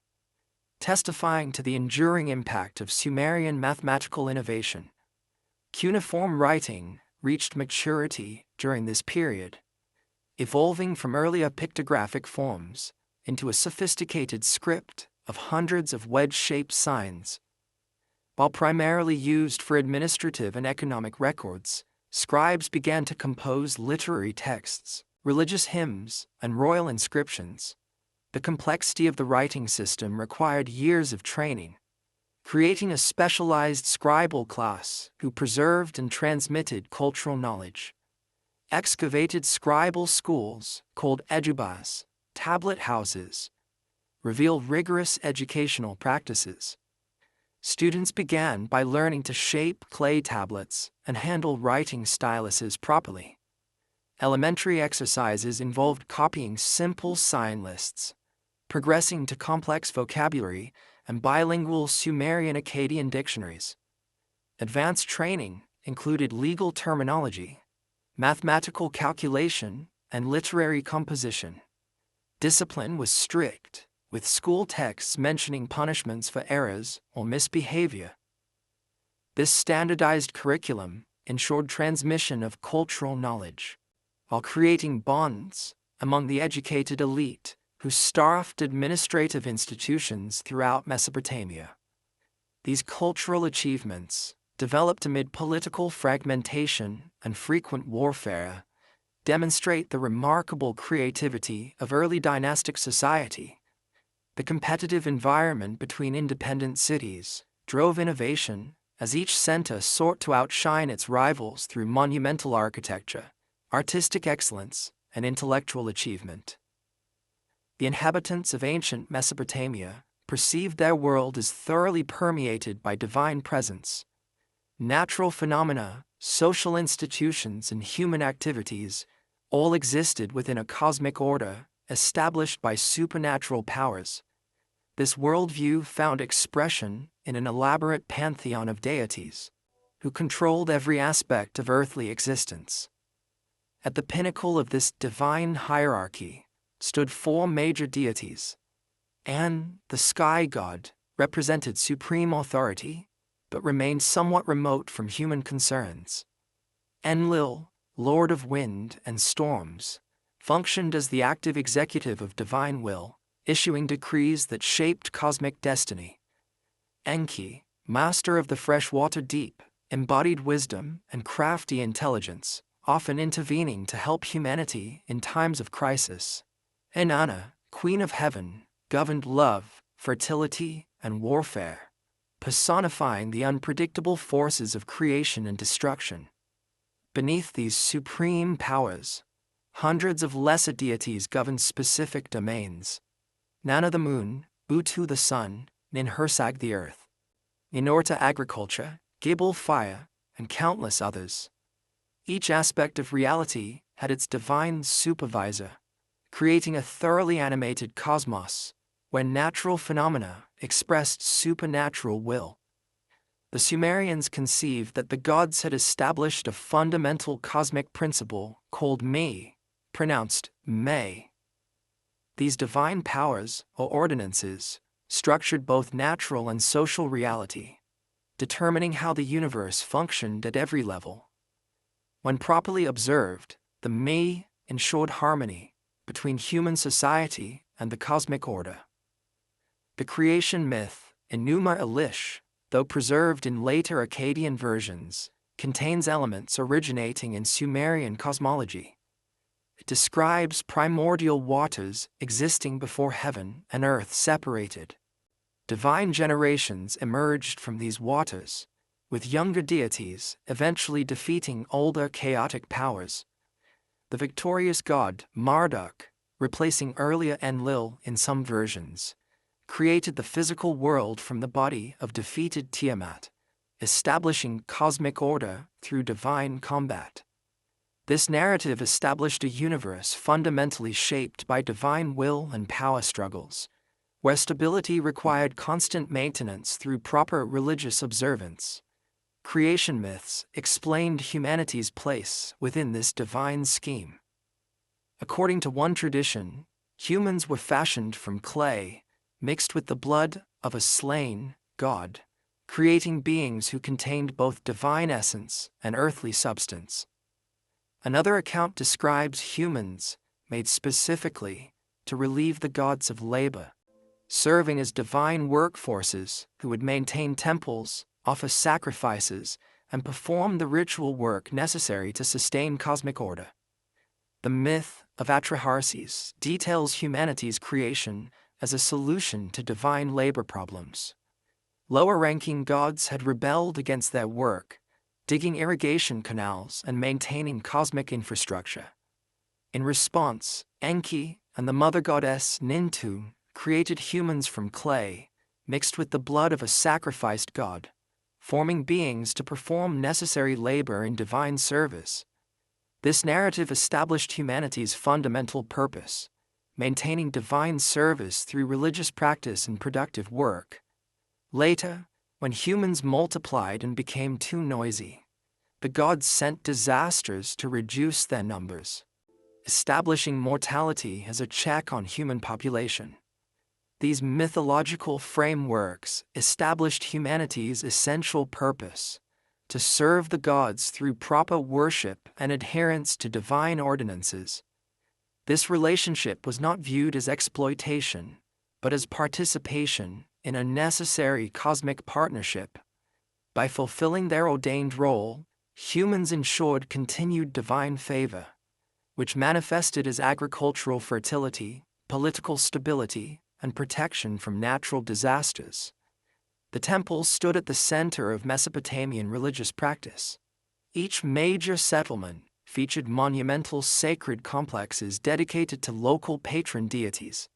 testifying to the enduring impact of Sumerian mathematical innovation. Cuneiform writing reached maturity during this period, evolving from earlier pictographic forms into a sophisticated script of hundreds of wedge-shaped signs. While primarily used for administrative and economic records, scribes began to compose literary texts, religious hymns, and royal inscriptions. The complexity of the writing system required years of training, creating a specialized scribal class who preserved and transmitted cultural knowledge. Excavated scribal schools, called ejubas, tablet houses, reveal rigorous educational practices. Students began by learning to shape clay tablets and handle writing styluses properly. Elementary exercises involved copying simple sign lists, progressing to complex vocabulary and bilingual Sumerian Akkadian dictionaries. Advanced training included legal terminology, mathematical calculation, and literary composition. Discipline was strict, with school texts mentioning punishments for errors or misbehavior. This standardized curriculum ensured transmission of cultural knowledge, while creating bonds among the educated elite who staffed administrative institutions throughout Mesopotamia. These cultural achievements, developed amid political fragmentation and frequent warfare, demonstrate the remarkable creativity of early dynastic society. The competitive environment between independent cities drove innovation, as each center sought to outshine its rivals through monumental architecture, artistic excellence, and intellectual achievement. The inhabitants of ancient Mesopotamia perceived their world as thoroughly permeated by divine presence. Natural phenomena, social institutions, and human activities all existed within a cosmic order established by supernatural powers. This worldview found expression in an elaborate pantheon of deities who controlled every aspect of earthly existence. At the pinnacle of this divine hierarchy stood four major deities. An, the sky god, represented supreme authority, but remained somewhat remote from human concerns. Enlil, lord of wind and storms, functioned as the active executive of divine will, issuing decrees that shaped cosmic destiny. Enki, master of the freshwater deep, embodied wisdom and crafty intelligence, often intervening to help humanity in times of crisis. Inanna, queen of heaven, governed love, fertility, and warfare, personifying the unpredictable forces of creation and destruction. Beneath these supreme powers, hundreds of lesser deities governed specific domains. Nana the moon, Utu the sun, Ninhursag the earth, Ninorta agriculture, Gibel fire, and countless others. Each aspect of reality had its divine supervisor, creating a thoroughly animated cosmos where natural phenomena expressed supernatural will. The Sumerians conceived that the gods had established a fundamental cosmic principle called Me, pronounced May. These divine powers, or ordinances, structured both natural and social reality, determining how the universe functioned at every level. When properly observed, the Me ensured harmony between human society and the cosmic order. The creation myth, Enuma Elish, though preserved in later Akkadian versions, contains elements originating in Sumerian cosmology. It describes primordial waters existing before heaven and earth separated. Divine generations emerged from these waters, with younger deities eventually defeating older chaotic powers. The victorious god, Marduk, replacing earlier Enlil in some versions, created the physical world from the body of defeated Tiamat, establishing cosmic order through divine combat. This narrative established a universe fundamentally shaped by divine will and power struggles, where stability required constant maintenance through proper religious observance. Creation myths explained humanity's place within this divine scheme. According to one tradition, humans were fashioned from clay, mixed with the blood of a slain god, creating beings who contained both divine essence and earthly substance. Another account describes humans made specifically to relieve the gods of labor, serving as divine workforces who would maintain temples, offer sacrifices, and perform the ritual work necessary to sustain cosmic order. The myth of Atrahasis details humanity's creation as a solution to divine labor problems. Lower-ranking gods had rebelled against their work, digging irrigation canals and maintaining cosmic infrastructure. In response, Enki and the mother goddess Nintu created humans from clay, mixed with the blood of a sacrificed god, forming beings to perform necessary labor in divine service. This narrative established humanity's fundamental purpose, maintaining divine service through religious practice and productive work. Later, when humans multiplied and became too noisy, the gods sent disasters to reduce their numbers, establishing mortality as a check on human population. These mythological frameworks established humanity's essential purpose: to serve the gods through proper worship and adherence to divine ordinances. This relationship was not viewed as exploitation, but as participation in a necessary cosmic partnership. By fulfilling their ordained role, humans ensured continued divine favor, which manifested as agricultural fertility, political stability, and protection from natural disasters. The temples stood at the center of Mesopotamian religious practice. Each major settlement featured monumental sacred complexes dedicated to local patron deities.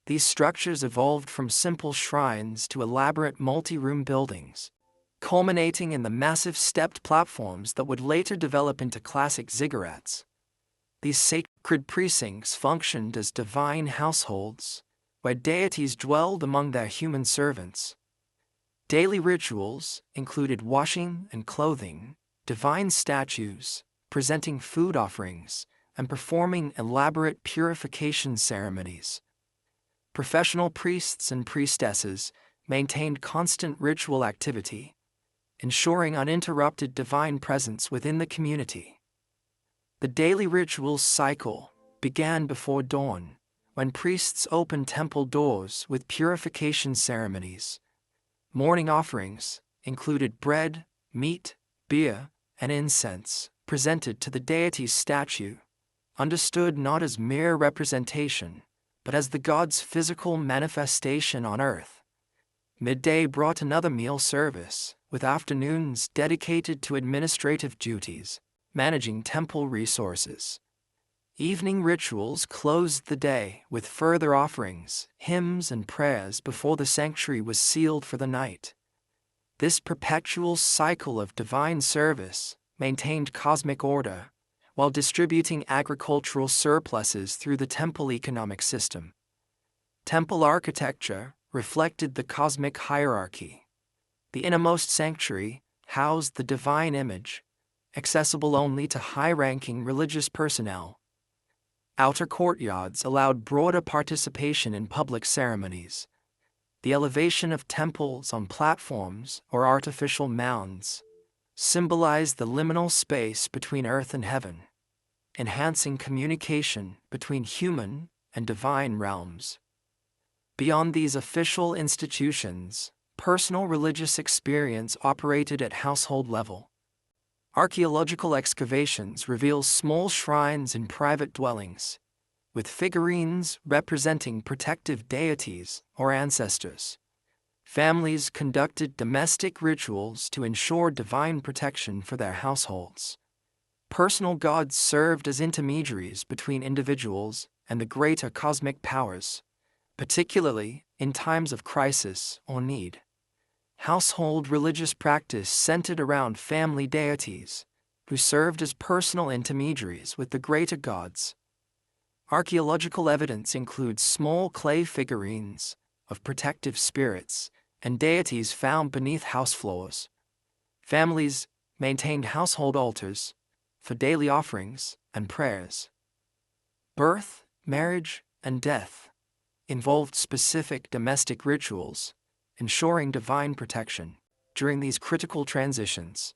These structures evolved from simple shrines to elaborate multi-room buildings, culminating in the massive stepped platforms that would later develop into classic ziggurats. These sacred precincts functioned as divine households, where deities dwelled among their human servants. Daily rituals included washing and clothing, divine statues, presenting food offerings, and performing elaborate purification ceremonies. Professional priests and priestesses maintained constant ritual activity, ensuring uninterrupted divine presence within the community. The daily rituals cycle began before dawn, when priests opened temple doors with purification ceremonies. Morning offerings included bread, meat, beer, and incense presented to the deity's statue, understood not as mere representation, but as the god's physical manifestation on earth. Midday brought another meal service, with afternoons dedicated to administrative duties, managing temple resources. Evening rituals closed the day with further offerings, hymns, and prayers before the sanctuary was sealed for the night. This perpetual cycle of divine service maintained cosmic order while distributing agricultural surpluses through the temple economic system. Temple architecture reflected the cosmic hierarchy. The innermost sanctuary housed the divine image, accessible only to high-ranking religious personnel. Outer courtyards allowed broader participation in public ceremonies. The elevation of temples on platforms or artificial mounds symbolized the liminal space between earth and heaven, enhancing communication between human and divine realms. Beyond these official institutions, personal religious experience operated at household level. Archaeological excavations reveal small shrines in private dwellings, with figurines representing protective deities or ancestors. Families conducted domestic rituals to ensure divine protection for their households. Personal gods served as intermediaries between individuals and the greater cosmic powers, particularly in times of crisis or need. Household religious practice centered around family deities, who served as personal intermediaries with the greater gods. Archaeological evidence includes small clay figurines of protective spirits and deities found beneath house floors. Families maintained household altars for daily offerings and prayers. Birth, marriage, and death involved specific domestic rituals, ensuring divine protection during these critical transitions.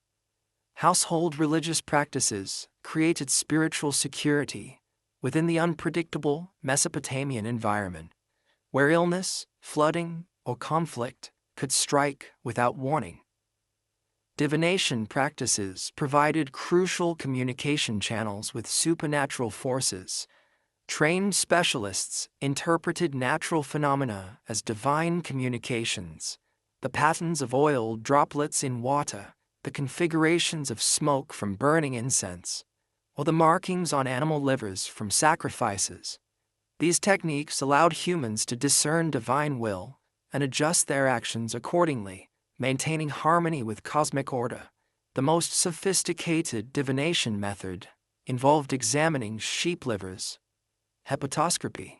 Household religious practices created spiritual security within the unpredictable Mesopotamian environment, where illness, flooding, or conflict could strike without warning. Divination practices provided crucial communication channels with supernatural forces. Trained specialists interpreted natural phenomena as divine communications, the patterns of oil droplets in water, the configurations of smoke from burning incense, or the markings on animal livers from sacrifices. These techniques allowed humans to discern divine will and adjust their actions accordingly, maintaining harmony with cosmic order. The most sophisticated divination method involved examining sheep livers, hepatoscopy.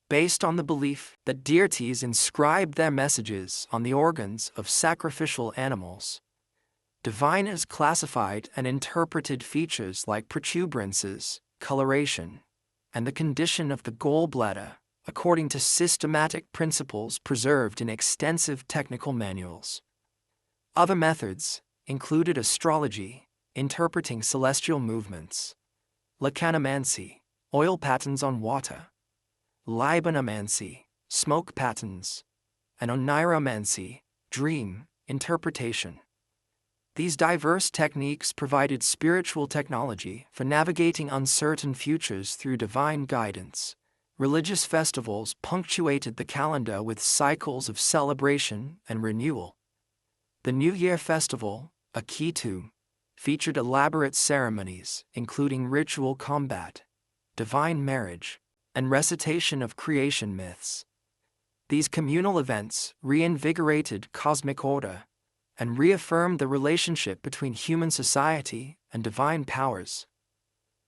Based on the belief that deities inscribed their messages on the organs of sacrificial animals, diviners classified and interpreted features like protuberances, coloration, and the condition of the gallbladder according to systematic principles preserved in extensive technical manuals. Other methods included astrology, interpreting celestial movements, lecanomancy, oil patterns on water, libanomancy, smoke patterns, and oniromancy, dream interpretation. These diverse techniques provided spiritual technology for navigating uncertain futures through divine guidance, Religious festivals punctuated the calendar with cycles of celebration and renewal. The New Year festival, Akitu, featured elaborate ceremonies including ritual combat, divine marriage, and recitation of creation myths. These communal events reinvigorated cosmic order and reaffirmed the relationship between human society and divine powers.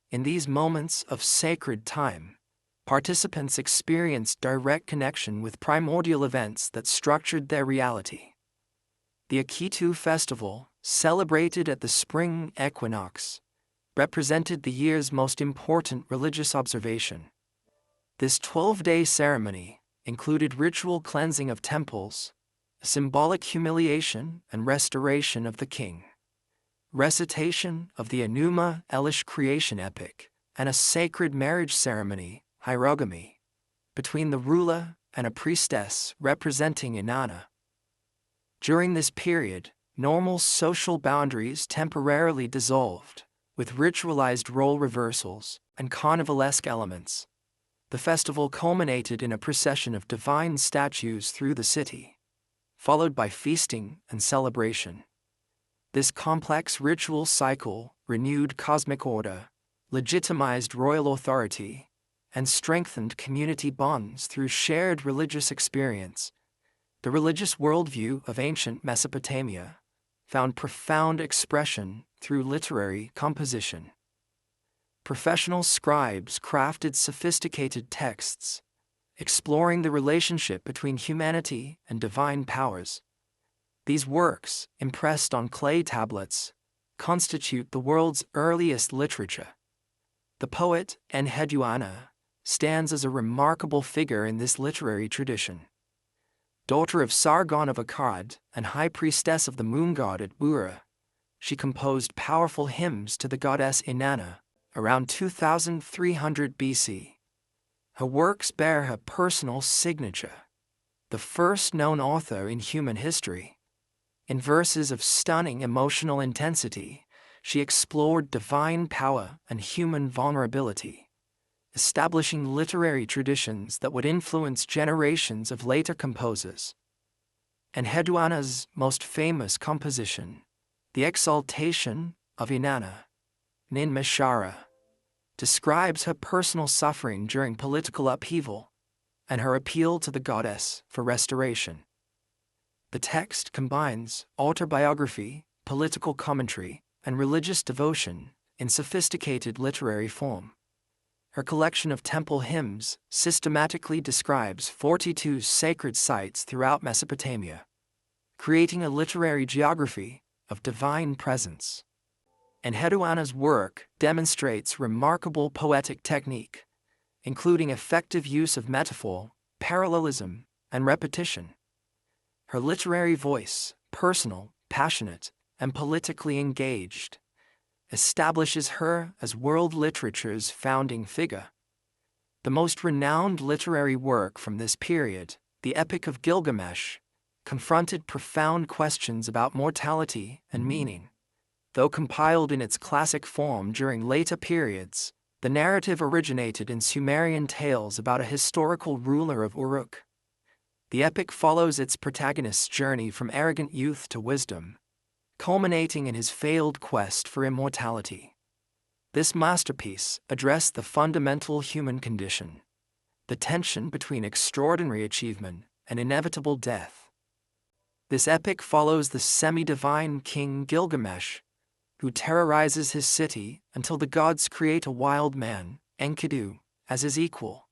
In these moments of sacred time, participants experienced direct connection with primordial events that structured their reality. The Akitu festival, celebrated at the spring equinox, represented the year's most important religious observation. This 12-day ceremony included ritual cleansing of temples, symbolic humiliation and restoration of the king, recitation of the Enuma Elish creation epic, and a sacred marriage ceremony, hierogamy, between the ruler and a priestess representing Inanna. During this period, normal social boundaries temporarily dissolved, with ritualized role reversals and carnivalesque elements. The festival culminated in a procession of divine statues through the city, followed by feasting and celebration. This complex ritual cycle renewed cosmic order, legitimized royal authority, and strengthened community bonds through shared religious experience. The religious worldview of ancient Mesopotamia found profound expression through literary composition. Professional scribes crafted sophisticated texts, exploring the relationship between humanity and divine powers. These works, impressed on clay tablets, constitute the world's earliest literature. The poet Enheduanna stands as a remarkable figure in this literary tradition. Daughter of Sargon of Akkad and high priestess of the moon god at Uruk, she composed powerful hymns to the goddess Inanna around 2300 BC. Her works bear her personal signature, the first known author in human history. In verses of stunning emotional intensity, she explored divine power and human vulnerability, establishing literary traditions that would influence generations of later composers. Enheduanna's most famous composition, The Exaltation of Inanna, Nin Meshara, describes her personal suffering during political upheaval and her appeal to the goddess for restoration. The text combines autobiography, political commentary, and religious devotion in sophisticated literary form. Her collection of temple hymns systematically describes 42 sacred sites throughout Mesopotamia, creating a literary geography of divine presence. Enheduanna's work demonstrates remarkable poetic technique, including effective use of metaphor, parallelism, and repetition. Her literary voice, personal, passionate, and politically engaged, establishes her as world literature's founding figure. The most renowned literary work from this period, the Epic of Gilgamesh, confronted profound questions about mortality and meaning. Though compiled in its classic form during later periods, the narrative originated in Sumerian tales about a historical ruler of Uruk. The epic follows its protagonist's journey from arrogant youth to wisdom, culminating in his failed quest for immortality. This masterpiece addressed the fundamental human condition, the tension between extraordinary achievement and inevitable death. This epic follows the semi-divine king Gilgamesh, who terrorizes his city until the gods create a wild man, Enkidu, as his equal.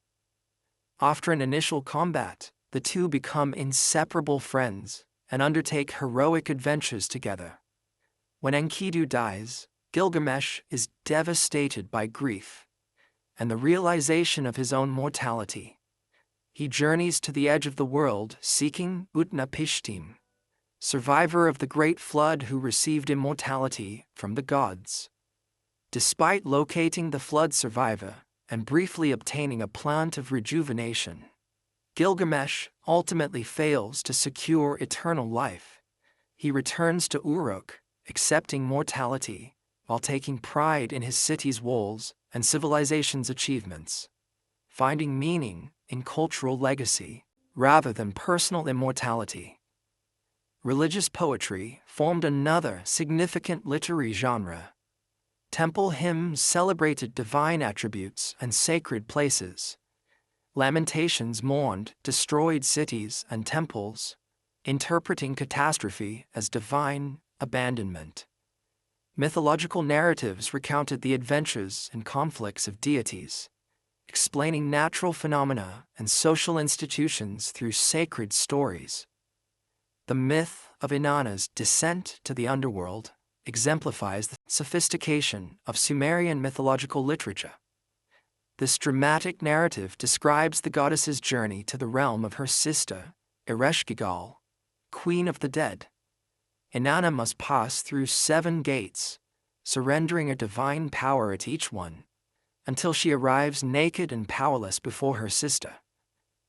After an initial combat, the two become inseparable friends and undertake heroic adventures together. When Enkidu dies, Gilgamesh is devastated by grief and the realization of his own mortality. He journeys to the edge of the world seeking Utnapishtim, survivor of the Great Flood who received immortality from the gods. Despite locating the flood survivor and briefly obtaining a plant of rejuvenation, Gilgamesh ultimately fails to secure eternal life. He returns to Uruk, accepting mortality, while taking pride in his city's walls and civilization's achievements. finding meaning in cultural legacy rather than personal immortality. Religious poetry formed another significant literary genre. Temple hymns celebrated divine attributes and sacred places. Lamentations mourned destroyed cities and temples, interpreting catastrophe as divine abandonment. Mythological narratives recounted the adventures and conflicts of deities, explaining natural phenomena and social institutions through sacred stories. The myth of Inanna's descent to the underworld exemplifies the sophistication of Sumerian mythological literature. This dramatic narrative describes the goddess's journey to the realm of her sister, Ereshkigal, queen of the dead. Inanna must pass through 7 gates, surrendering a divine power at each one, until she arrives naked and powerless before her sister.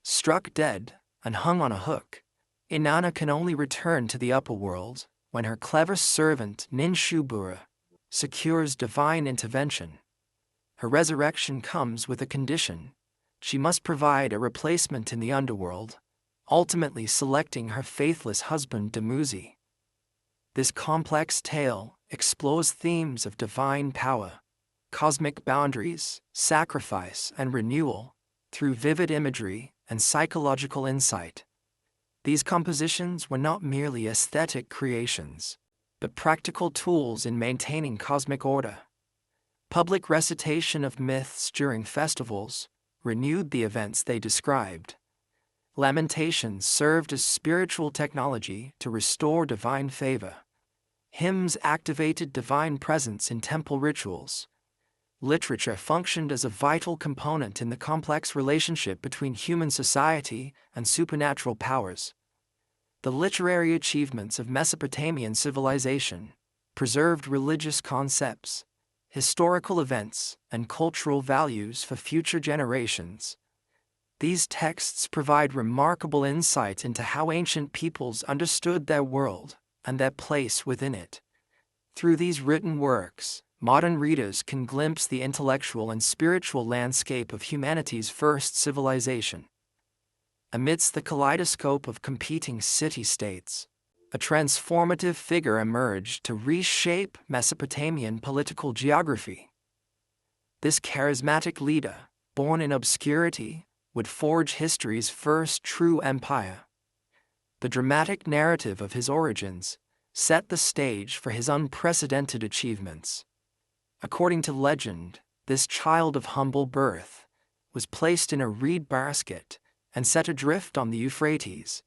Struck dead and hung on a hook, Inanna can only return to the upper world when her clever servant Ninshubura secures divine intervention. Her resurrection comes with a condition: she must provide a replacement in the underworld, ultimately selecting her faithless husband Dumuzi. This complex tale explores themes of divine power, cosmic boundaries, sacrifice, and renewal through vivid imagery and psychological insight. These compositions were not merely aesthetic creations, but practical tools in maintaining cosmic order. Public recitation of myths during festivals renewed the events they described. Lamentations served as spiritual technology to restore divine favor. Hymns activated divine presence in temple rituals. Literature functioned as a vital component in the complex relationship between human society and supernatural powers. The literary achievements of Mesopotamian civilization preserved religious concepts, historical events, and cultural values for future generations. These texts provide remarkable insight into how ancient peoples understood their world and their place within it. Through these written works, modern readers can glimpse the intellectual and spiritual landscape of humanity's first civilization. Amidst the kaleidoscope of competing city-states, a transformative figure emerged to reshape Mesopotamian political geography. This charismatic leader, born in obscurity, would forge history's first true empire. The dramatic narrative of his origins set the stage for his unprecedented achievements. According to legend, this child of humble birth was placed in a reed basket and set adrift on the Euphrates,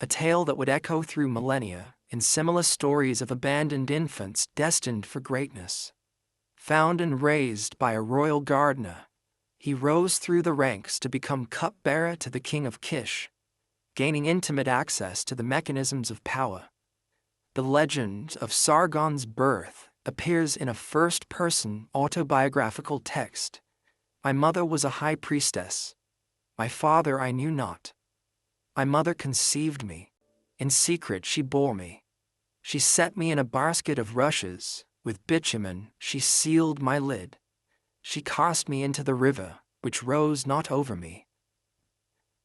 a tale that would echo through millennia in similar stories of abandoned infants destined for greatness. Found and raised by a royal gardener, he rose through the ranks to become cupbearer to the king of Kish, gaining intimate access to the mechanisms of power. The legend of Sargon's birth appears in a first-person autobiographical text. My mother was a high priestess. My father I knew not. My mother conceived me. In secret she bore me. She set me in a basket of rushes. With bitumen she sealed my lid. She cast me into the river, which rose not over me.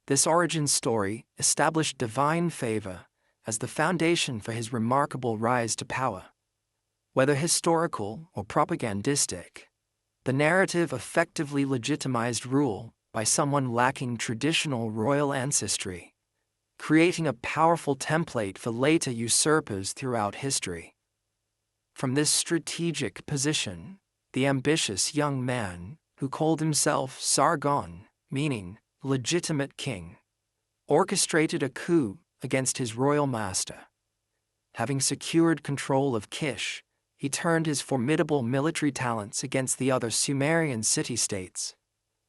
This origin story established divine favor as the foundation for his remarkable rise to power. Whether historical or propagandistic, the narrative effectively legitimized rule by someone lacking traditional royal ancestry, creating a powerful template for later usurpers throughout history. From this strategic position, the ambitious young man, who called himself Sargon, meaning legitimate king, orchestrated a coup against his royal master. Having secured control of Kish, he turned his formidable military talents against the other Sumerian city-states.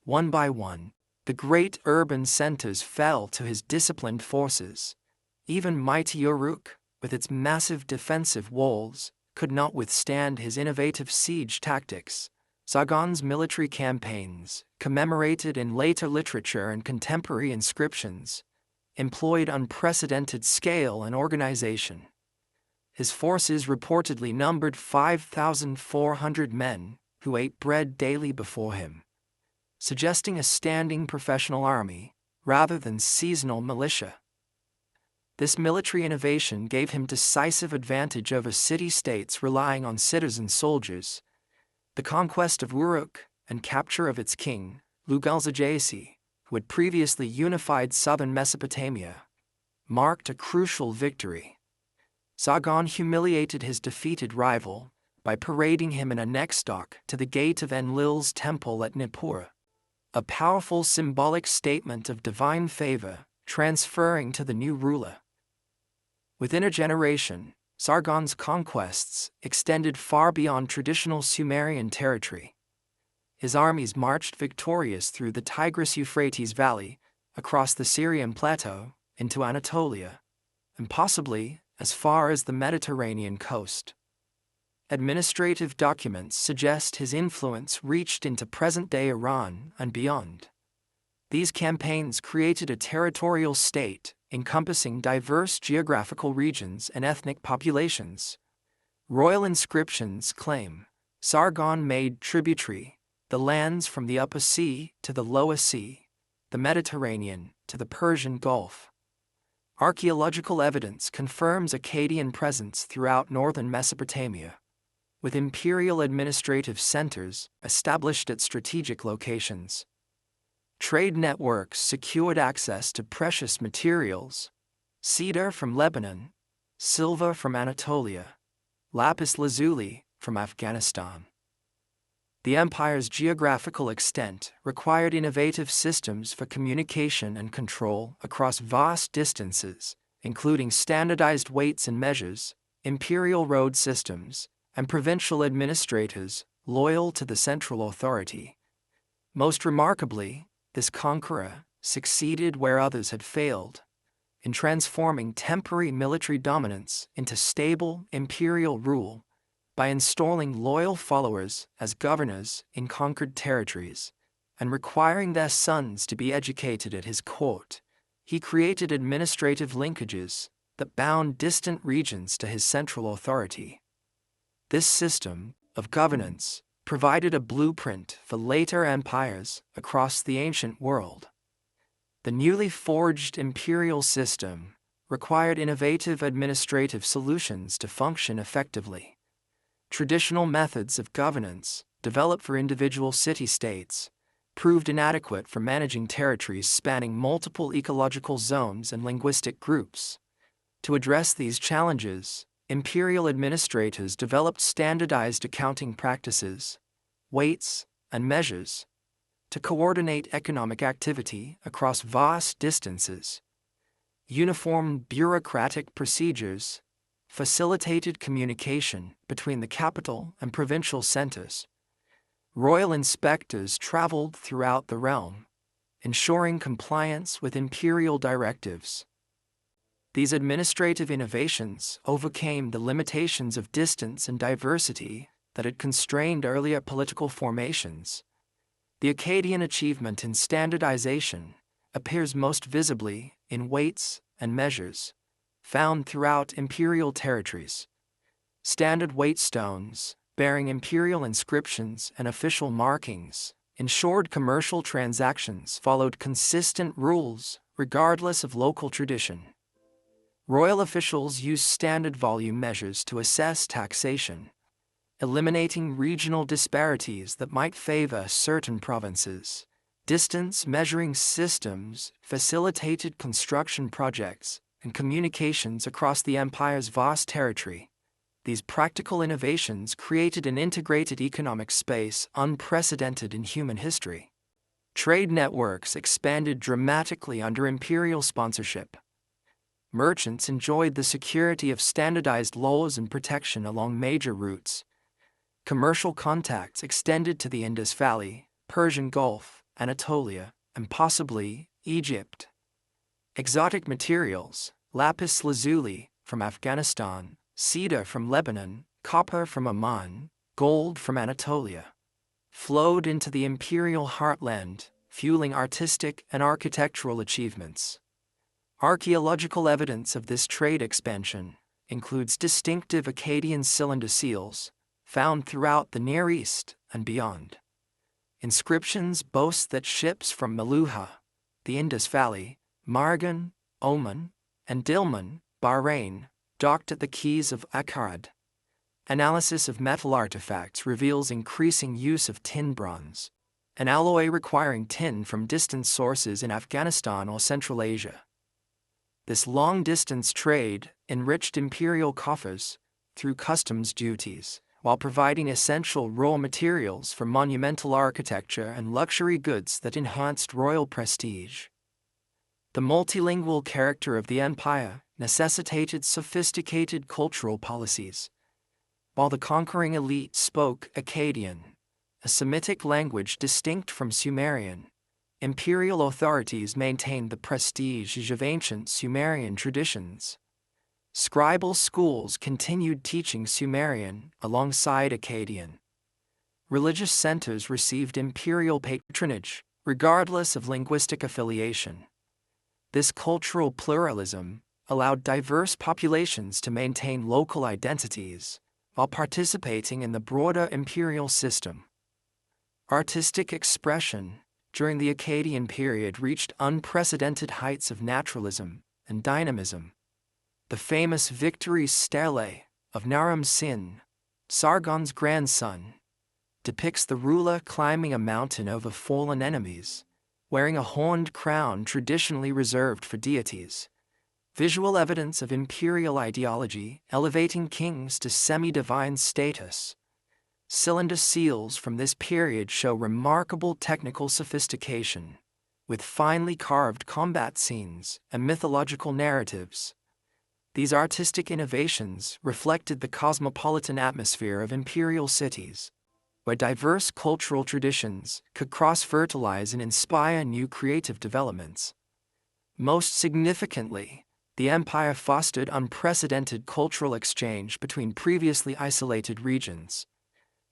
One by one, the great urban centers fell to his disciplined forces. Even mighty Uruk, with its massive defensive walls, could not withstand his innovative siege tactics. Sargon's military campaigns, commemorated in later literature and contemporary inscriptions, employed unprecedented scale and organization. His forces reportedly numbered 5,400 men, who ate bread daily before him. suggesting a standing professional army rather than seasonal militia. This military innovation gave him decisive advantage over city-states relying on citizen soldiers. The conquest of Uruk and capture of its king, Lugalzajasi, who had previously unified southern Mesopotamia, marked a crucial victory. Sargon humiliated his defeated rival by parading him in a neckstock to the gate of Enlil's temple at Nippur, a powerful symbolic statement of divine favor transferring to the new ruler. Within a generation, Sargon's conquests extended far beyond traditional Sumerian territory. His armies marched victorious through the Tigris-Euphrates Valley, across the Syrian plateau, into Anatolia, and possibly as far as the Mediterranean coast. Administrative documents suggest his influence reached into present-day Iran and beyond. These campaigns created a territorial state encompassing diverse geographical regions and ethnic populations. Royal inscriptions claim Sargon made tributary the lands from the Upper Sea to the Lower Sea, the Mediterranean to the Persian Gulf. Archaeological evidence confirms Akkadian presence throughout northern Mesopotamia, with imperial administrative centers established at strategic locations. Trade networks secured access to precious materials: cedar from Lebanon, silver from Anatolia, lapis lazuli from Afghanistan. The empire's geographical extent required innovative systems for communication and control across vast distances, including standardized weights and measures, imperial road systems, and provincial administrators loyal to the central authority. Most remarkably, this conqueror succeeded where others had failed, in transforming temporary military dominance into stable imperial rule by installing loyal followers as governors in conquered territories and requiring their sons to be educated at his court. He created administrative linkages that bound distant regions to his central authority. This system of governance provided a blueprint for later empires across the ancient world. The newly forged imperial system required innovative administrative solutions to function effectively. Traditional methods of governance, developed for individual city-states, proved inadequate for managing territories spanning multiple ecological zones and linguistic groups. To address these challenges, imperial administrators developed standardized accounting practices, weights, and measures to coordinate economic activity across vast distances. Uniform bureaucratic procedures facilitated communication between the capital and provincial centers. Royal inspectors traveled throughout the realm, ensuring compliance with imperial directives. These administrative innovations overcame the limitations of distance and diversity that had constrained earlier political formations. The Akkadian achievement in standardization appears most visibly in weights and measures found throughout imperial territories. Standard weight stones, bearing imperial inscriptions and official markings, ensured commercial transactions followed consistent rules regardless of local tradition. Royal officials used standard volume measures to assess taxation, eliminating regional disparities that might favor certain provinces. Distance measuring systems facilitated construction projects and communications across the empire's vast territory. These practical innovations created an integrated economic space unprecedented in human history. Trade networks expanded dramatically under imperial sponsorship. Merchants enjoyed the security of standardized laws and protection along major routes. Commercial contacts extended to the Indus Valley, Persian Gulf, Anatolia, and possibly Egypt. Exotic materials, lapis lazuli from Afghanistan, cedar from Lebanon, copper from Oman, gold from Anatolia, flowed into the imperial heartland, fueling artistic and architectural achievements. Archaeological evidence of this trade expansion includes distinctive Akkadian cylinder seals found throughout the Near East and beyond. Inscriptions boast that ships from Meluhha, the Indus Valley, Margan, Oman, and Dilmun, Bahrain, docked at the quays of Akkad. Analysis of metal artifacts reveals increasing use of tin bronze, an alloy requiring tin from distant sources in Afghanistan or Central Asia. This long-distance trade enriched imperial coffers through customs duties, while providing essential raw materials for monumental architecture and luxury goods that enhanced royal prestige. The multilingual character of the empire necessitated sophisticated cultural policies. While the conquering elite spoke Akkadian, a Semitic language distinct from Sumerian, imperial authorities maintained the prestige of ancient Sumerian traditions. Scribal schools continued teaching Sumerian alongside Akkadian. Religious centers received imperial patronage, regardless of linguistic affiliation. This cultural pluralism allowed diverse populations to maintain local identities while participating in the broader imperial system. Artistic expression during the Akkadian period reached unprecedented heights of naturalism and dynamism. The famous Victory Stele of Naram Sin, Sargon's grandson, depicts the ruler climbing a mountain over fallen enemies, wearing a horned crown traditionally reserved for deities. Visual evidence of imperial ideology elevating kings to semi-divine status. Cylinder seals from this period show remarkable technical sophistication, with finely carved combat scenes and mythological narratives. These artistic innovations reflected the cosmopolitan atmosphere of imperial cities, where diverse cultural traditions could cross-fertilize and inspire new creative developments. Most significantly, the empire fostered unprecedented cultural exchange between previously isolated regions.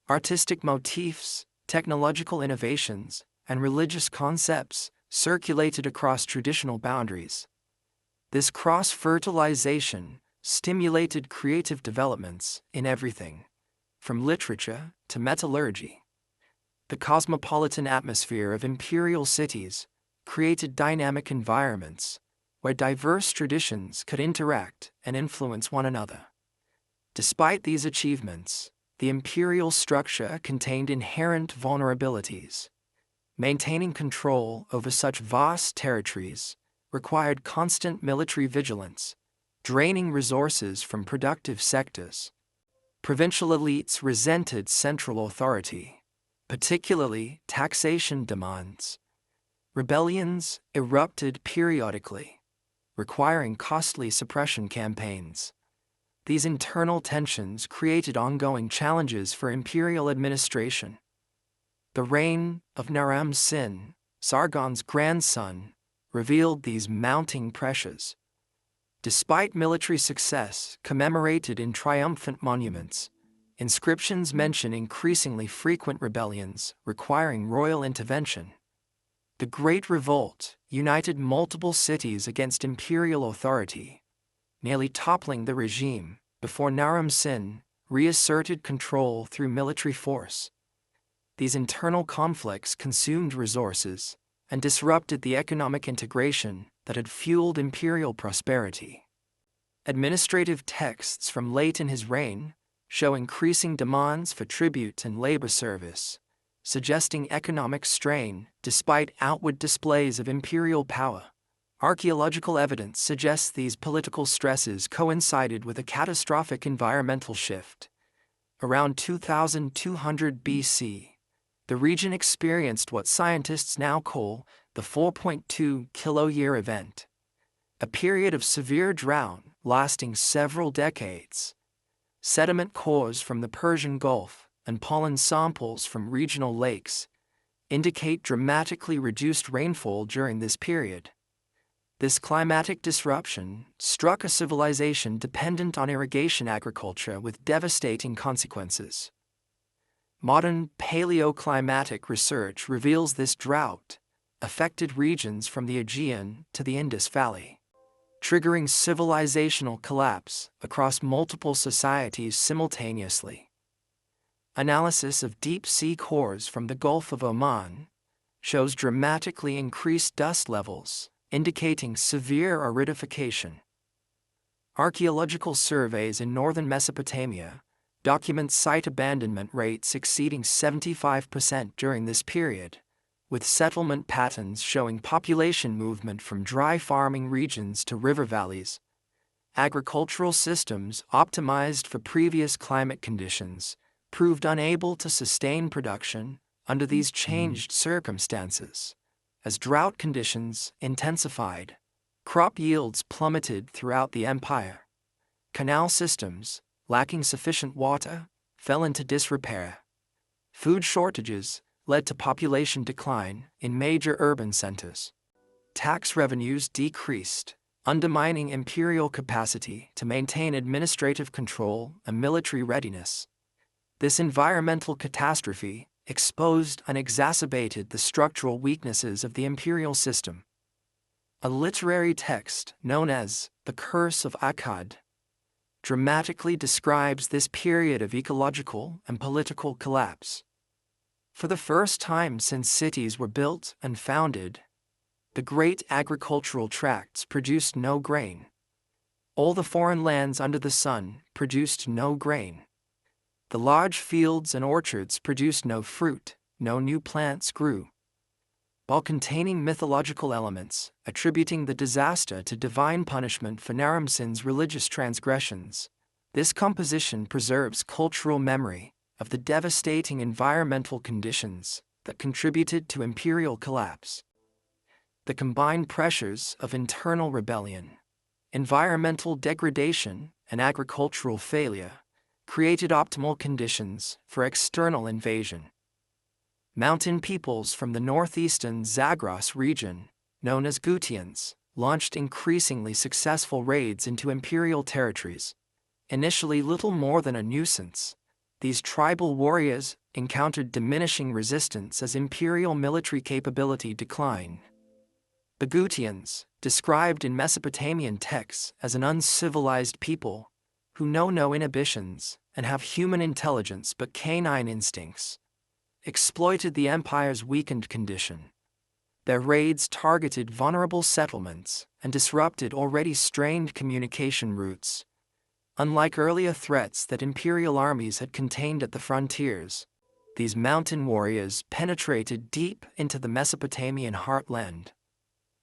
Artistic motifs, technological innovations, and religious concepts circulated across traditional boundaries. This cross-fertilization stimulated creative developments in everything, from literature to metallurgy. The cosmopolitan atmosphere of imperial cities created dynamic environments where diverse traditions could interact and influence one another. Despite these achievements, the imperial structure contained inherent vulnerabilities. Maintaining control over such vast territories required constant military vigilance, draining resources from productive sectors. Provincial elites resented central authority, particularly taxation demands. Rebellions erupted periodically, requiring costly suppression campaigns. These internal tensions created ongoing challenges for imperial administration. The reign of Naram Sin, Sargon's grandson, revealed these mounting pressures. Despite military success commemorated in triumphant monuments, inscriptions mention increasingly frequent rebellions requiring royal intervention. The Great Revolt united multiple cities against imperial authority, nearly toppling the regime before Naram Sin reasserted control through military force. These internal conflicts consumed resources and disrupted the economic integration that had fueled imperial prosperity. Administrative texts from late in his reign show increasing demands for tribute and labor service, suggesting economic strain despite outward displays of imperial power. Archaeological evidence suggests these political stresses coincided with a catastrophic environmental shift. Around 2200 BC, the region experienced what scientists now call the 4.2 kiloyear event, a period of severe drought lasting several decades. Sediment cores from the Persian Gulf and pollen samples from regional lakes indicate dramatically reduced rainfall during this period. This climatic disruption struck a civilization dependent on irrigation agriculture with devastating consequences. Modern paleoclimatic research reveals this drought affected regions from the Aegean to the Indus Valley, triggering civilizational collapse across multiple societies simultaneously. Analysis of deep-sea cores from the Gulf of Oman shows dramatically increased dust levels, indicating severe aridification. Archaeological surveys in northern Mesopotamia document site abandonment rates exceeding 75% during this period, with settlement patterns showing population movement from dry farming regions to river valleys. Agricultural systems optimized for previous climate conditions proved unable to sustain production under these changed circumstances. As drought conditions intensified, crop yields plummeted throughout the empire. Canal systems, lacking sufficient water, fell into disrepair. Food shortages led to population decline in major urban centers. Tax revenues decreased, undermining imperial capacity to maintain administrative control and military readiness. This environmental catastrophe exposed and exacerbated the structural weaknesses of the imperial system. A literary text known as The Curse of Akkad dramatically describes this period of ecological and political collapse. For the first time since cities were built and founded, the great agricultural tracts produced no grain. All the foreign lands under the sun produced no grain. The large fields and orchards produced no fruit, no new plants grew. While containing mythological elements, attributing the disaster to divine punishment for Naram-Sin's religious transgressions, this composition preserves cultural memory of the devastating environmental conditions that contributed to imperial collapse. The combined pressures of internal rebellion, environmental degradation, and agricultural failure created optimal conditions for external invasion. Mountain peoples from the northeastern Zagros region, known as Gutians, launched increasingly successful raids into imperial territories. Initially little more than a nuisance, these tribal warriors encountered diminishing resistance as imperial military capability declined. The Gutians, described in Mesopotamian texts as an uncivilized people who know no inhibitions and have human intelligence but canine instincts, exploited the empire's weakened condition. Their raids targeted vulnerable settlements and disrupted already strained communication routes. Unlike earlier threats that imperial armies had contained at the frontiers, these mountain warriors penetrated deep into the Mesopotamian heartland.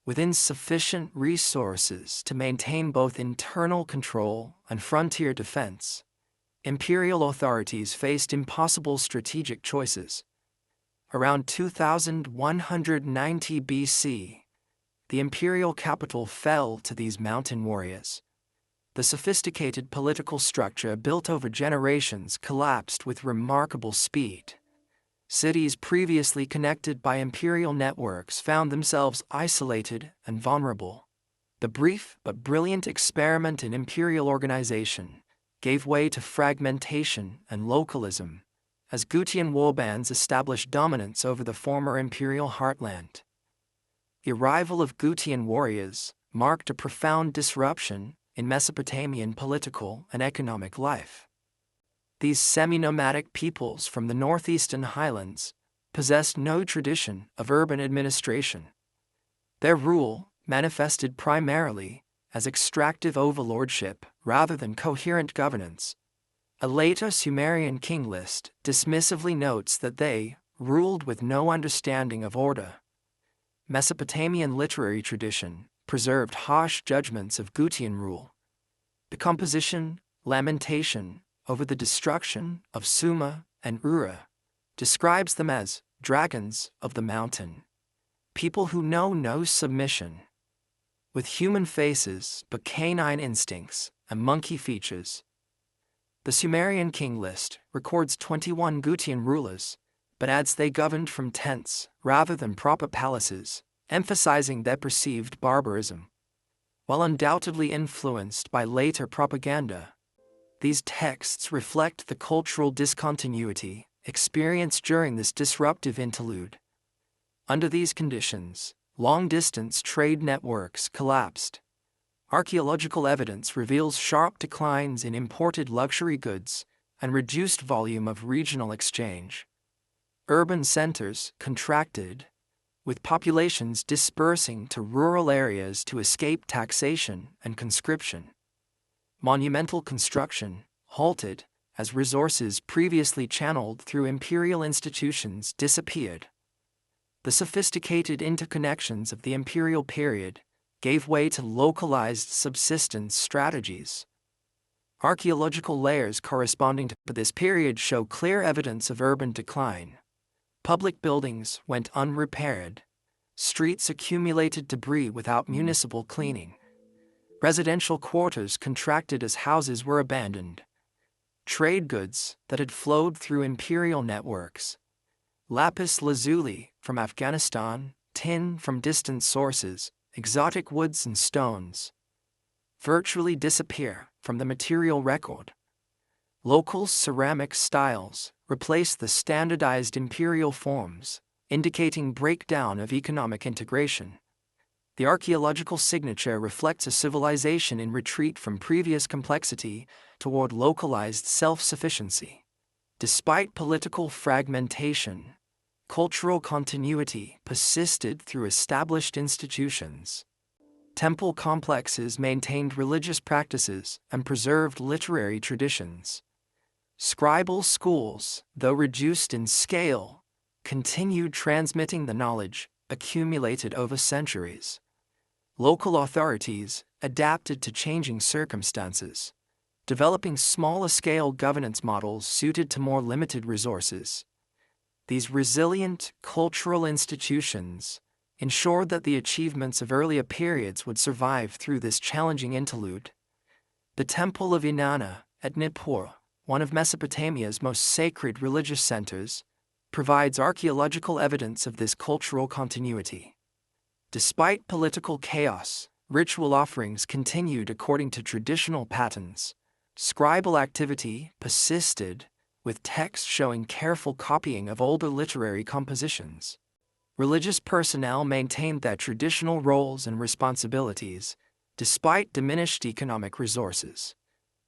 With insufficient resources to maintain both internal control and frontier defense, imperial authorities faced impossible strategic choices. Around 2190 BC, the imperial capital fell to these mountain warriors. The sophisticated political structure built over generations collapsed with remarkable speed. Cities previously connected by imperial networks found themselves isolated and vulnerable. The brief but brilliant experiment in imperial organization gave way to fragmentation and localism, as Gutian warbands established dominance over the former imperial heartland. The arrival of Gutian warriors marked a profound disruption in Mesopotamian political and economic life. These semi-nomadic peoples from the northeastern highlands possessed no tradition of urban administration. Their rule manifested primarily as extractive overlordship rather than coherent governance. A later Sumerian king list dismissively notes that they ruled with no understanding of order. Mesopotamian literary tradition preserved harsh judgments of Gutian rule. The composition, Lamentation over the destruction of Sumer and Uruk, describes them as dragons of the mountain, people who know no submission. With human faces but canine instincts and monkey features, the Sumerian king list records 21 Gutian rulers, but adds they governed from tents rather than proper palaces, emphasizing their perceived barbarism. While undoubtedly influenced by later propaganda, these texts reflect the cultural discontinuity experienced during this disruptive interlude. Under these conditions, long-distance trade networks collapsed. Archaeological evidence reveals sharp declines in imported luxury goods, and reduced volume of regional exchange. Urban centers contracted, with populations dispersing to rural areas to escape taxation and conscription. Monumental construction halted as resources previously channeled through imperial institutions disappeared. The sophisticated interconnections of the imperial period gave way to localized subsistence strategies. Archaeological layers corresponding to this period show clear evidence of urban decline. Public buildings went unrepaired. Streets accumulated debris without municipal cleaning. Residential quarters contracted as houses were abandoned. Trade goods that had flowed through imperial networks, lapis lazuli from Afghanistan, tin from distant sources, exotic woods and stones, virtually disappear from the material record. Local ceramic styles replace the standardized imperial forms, indicating breakdown of economic integration. The archaeological signature reflects a civilization in retreat from previous complexity toward localized self-sufficiency. Despite political fragmentation, cultural continuity persisted through established institutions. Temple complexes maintained religious practices and preserved literary traditions. Scribal schools, though reduced in scale, continued transmitting the knowledge accumulated over centuries. Local authorities adapted to changing circumstances, developing smaller-scale governance models suited to more limited resources. These resilient cultural institutions ensured that the achievements of earlier periods would survive through this challenging interlude. The Temple of Inanna at Nippur, one of Mesopotamia's most sacred religious centers, provides archaeological evidence of this cultural continuity. Despite political chaos, ritual offerings continued according to traditional patterns. Scribal activity persisted, with texts showing careful copying of older literary compositions. Religious personnel maintained their traditional roles and responsibilities, despite diminished economic resources.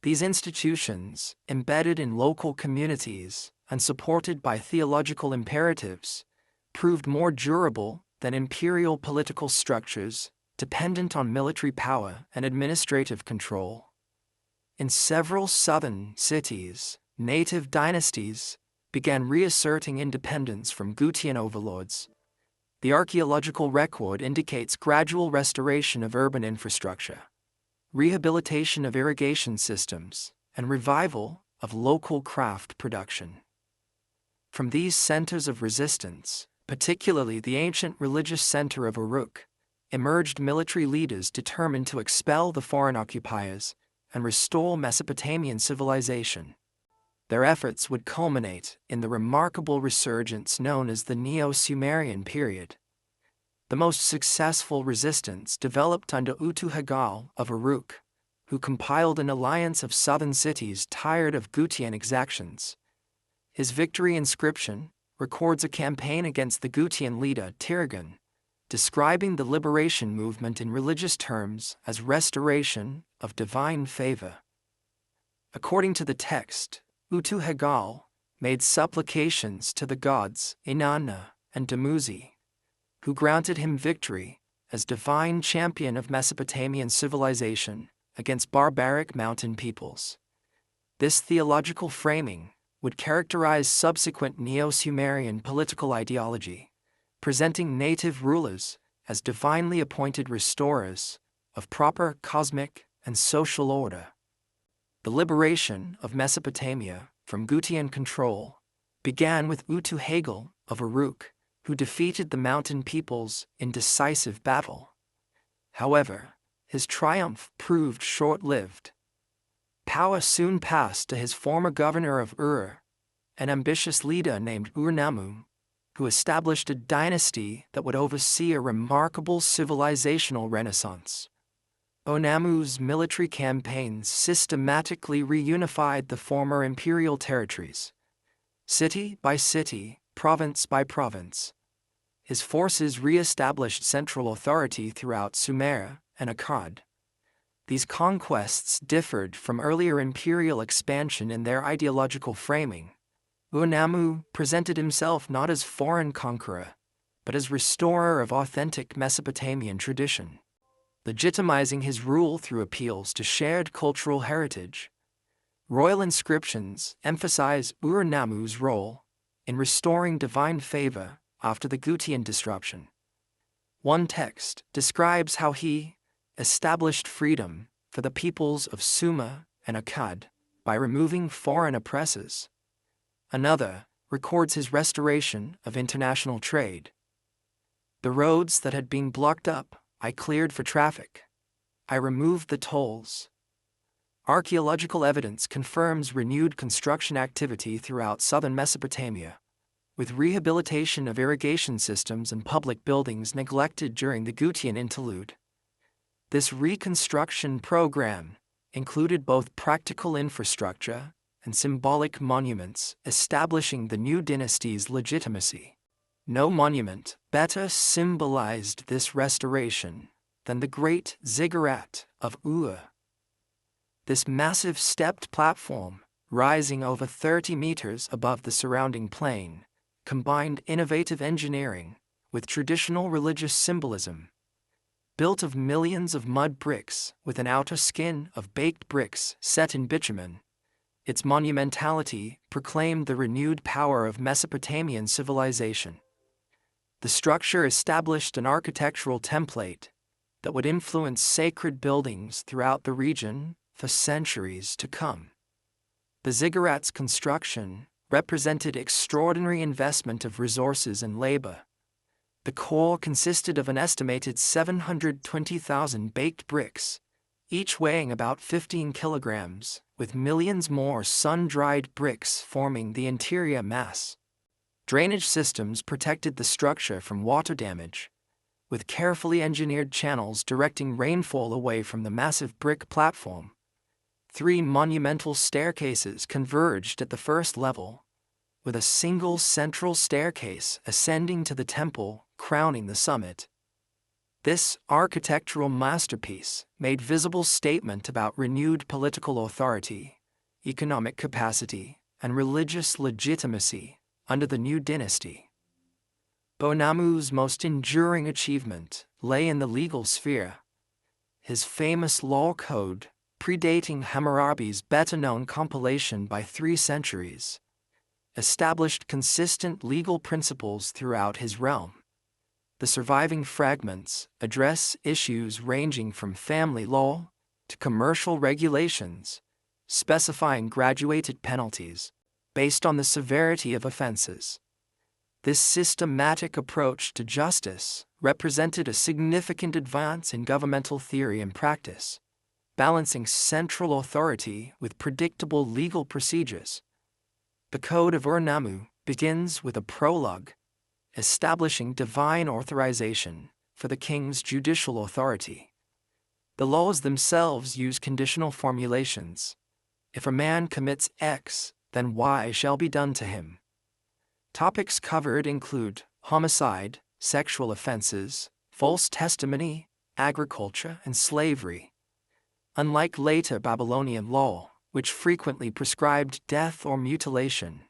These institutions, embedded in local communities and supported by theological imperatives, proved more durable than imperial political structures dependent on military power and administrative control. In several southern cities, native dynasties began reasserting independence from Gutian overlords. The archaeological record indicates gradual restoration of urban infrastructure, rehabilitation of irrigation systems, and revival of local craft production. From these centers of resistance, particularly the ancient religious center of Uruk, emerged military leaders determined to expel the foreign occupiers and restore Mesopotamian civilization. Their efforts would culminate in the remarkable resurgence known as the Neo-Sumerian period. The most successful resistance developed under Utu-Hagal of Uruk, who compiled an alliance of southern cities tired of Gutian exactions. His victory inscription records a campaign against the Gutian leader Tirgan, describing the liberation movement in religious terms as restoration of divine favor. According to the text, Utu-Hagal made supplications to the gods Inanna and Dumuzi, who granted him victory as divine champion of Mesopotamian civilization against barbaric mountain peoples. This theological framing would characterize subsequent Neo-Sumerian political ideology, presenting native rulers as divinely appointed restorers of proper cosmic and social order. The liberation of Mesopotamia from Gutian control began with Utu-Hagal of Uruk, who defeated the mountain peoples in decisive battle. However, his triumph proved short-lived. Power soon passed to his former governor of Uruk, an ambitious leader named Ur-Nammu, who established a dynasty that would oversee a remarkable civilizational renaissance. Ur-Nammu's military campaigns systematically reunified the former imperial territories, city by city, province by province. His forces re-established central authority throughout Sumer and Akkad. These conquests differed from earlier imperial expansion in their ideological framing. Ur-Nammu presented himself not as foreign conqueror, but as restorer of authentic Mesopotamian tradition, legitimizing his rule through appeals to shared cultural heritage. Royal inscriptions emphasize Ur-Nammu's role in restoring divine favor after the Gutian disruption. One text describes how he established freedom for the peoples of Sumer and Akkad by removing foreign oppressors. Another records his restoration of international trade. The roads that had been blocked up, I cleared for traffic. I removed the tolls. Archaeological evidence confirms renewed construction activity throughout southern Mesopotamia, with rehabilitation of irrigation systems and public buildings neglected during the Gutian interlude. This reconstruction program included both practical infrastructure and symbolic monuments, establishing the new dynasty's legitimacy. No monument better symbolized this restoration than the Great Ziggurat of Ur. This massive stepped platform, rising over 30 meters above the surrounding plain, combined innovative engineering with traditional religious symbolism. Built of millions of mud bricks with an outer skin of baked bricks set in bitumen, its monumentality proclaimed the renewed power of Mesopotamian civilization. The structure established an architectural template that would influence sacred buildings throughout the region for centuries to come. The ziggurat's construction represented extraordinary investment of resources and labor. The core consisted of an estimated 720,000 baked bricks, each weighing about 15 kilograms, with millions more sun-dried bricks forming the interior mass. Drainage systems protected the structure from water damage, with carefully engineered channels directing rainfall away from the massive brick platform. 3 monumental staircases converged at the first level, with a single central staircase ascending to the temple crowning the summit. This architectural masterpiece made visible statement about renewed political authority, economic capacity, and religious legitimacy under the new dynasty. Ur-Nammu's most enduring achievement lay in the legal sphere. His famous law code, predating Hammurabi's better-known compilation by 3 centuries, established consistent legal principles throughout his realm. The surviving fragments address issues ranging from family law to commercial regulations, specifying graduated penalties based on the severity of offenses. This systematic approach to justice represented a significant advance in governmental theory and practice, balancing central authority with predictable legal procedures. The Code of Ur-Nammu begins with a prologue, establishing divine authorization for the king's judicial authority. The laws themselves use conditional formulations. If a man commits X, then Y shall be done to him. Topics covered include homicide, sexual offenses, false testimony, agriculture, and slavery. Unlike later Babylonian law, which frequently prescribed death or mutilation,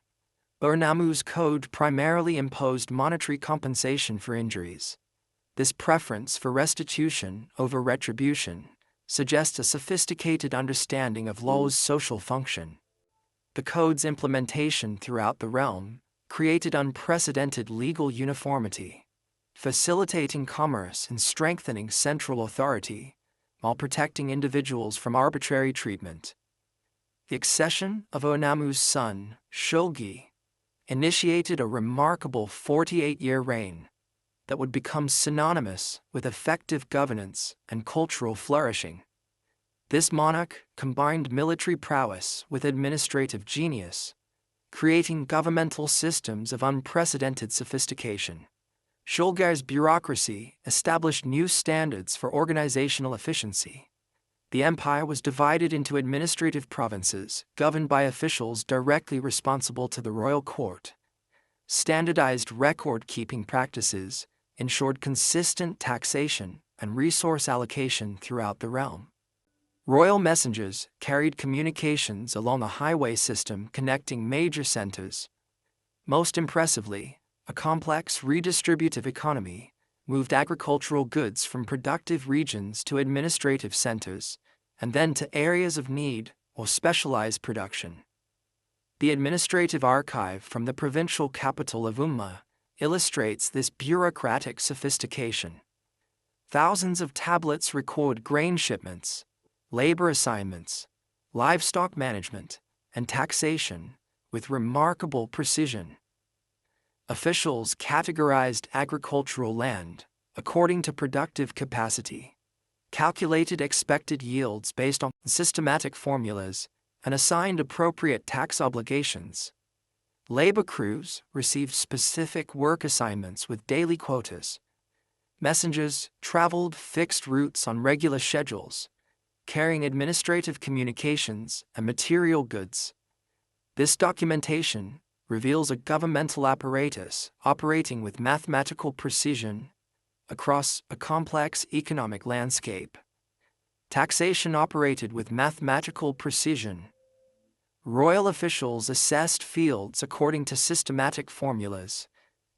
Ur-Nammu's code primarily imposed monetary compensation for injuries. This preference for restitution over retribution suggests a sophisticated understanding of law's social function. The code's implementation throughout the realm created unprecedented legal uniformity, facilitating commerce and strengthening central authority, while protecting individuals from arbitrary treatment. The accession of Ur-Nammu's son, Shulgi, initiated a remarkable 48-year reign that would become synonymous with effective governance and cultural flourishing. This monarch combined military prowess with administrative genius, creating governmental systems of unprecedented sophistication. Shulgi's bureaucracy established new standards for organizational efficiency. The empire was divided into administrative provinces, governed by officials directly responsible to the royal court. Standardized record-keeping practices ensured consistent taxation and resource allocation throughout the realm. Royal messengers carried communications along a highway system connecting major centers. Most impressively, a complex redistributive economy moved agricultural goods from productive regions to administrative centers, and then to areas of need or specialized production. The administrative archive from the provincial capital of Umma illustrates this bureaucratic sophistication. Thousands of tablets record grain shipments, labor assignments, livestock management, and taxation with remarkable precision. Officials categorized agricultural land according to productive capacity, calculated expected yields based on systematic formulas, and assigned appropriate tax obligations. Labor crews received specific work assignments with daily quotas. Messengers traveled fixed routes on regular schedules, carrying administrative communications and material goods. This documentation reveals a governmental apparatus operating with mathematical precision across a complex economic landscape. Taxation operated with mathematical precision. Royal officials assessed fields according to systematic formulas,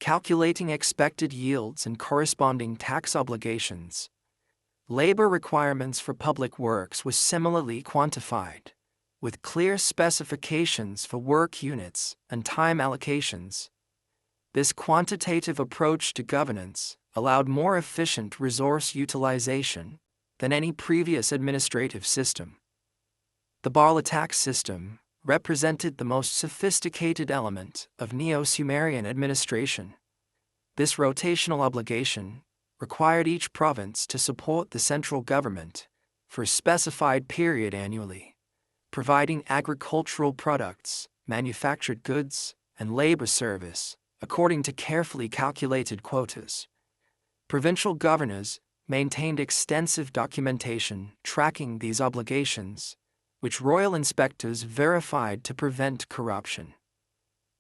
calculating expected yields and corresponding tax obligations. Labor requirements for public works were similarly quantified, with clear specifications for work units and time allocations. This quantitative approach to governance allowed more efficient resource utilization than any previous administrative system. The Barla tax system represented the most sophisticated element of Neo-Sumerian administration. This rotational obligation required each province to support the central government for a specified period annually, providing agricultural products, manufactured goods, and labor service according to carefully calculated quotas. Provincial governors maintained extensive documentation tracking these obligations, which royal inspectors verified to prevent corruption.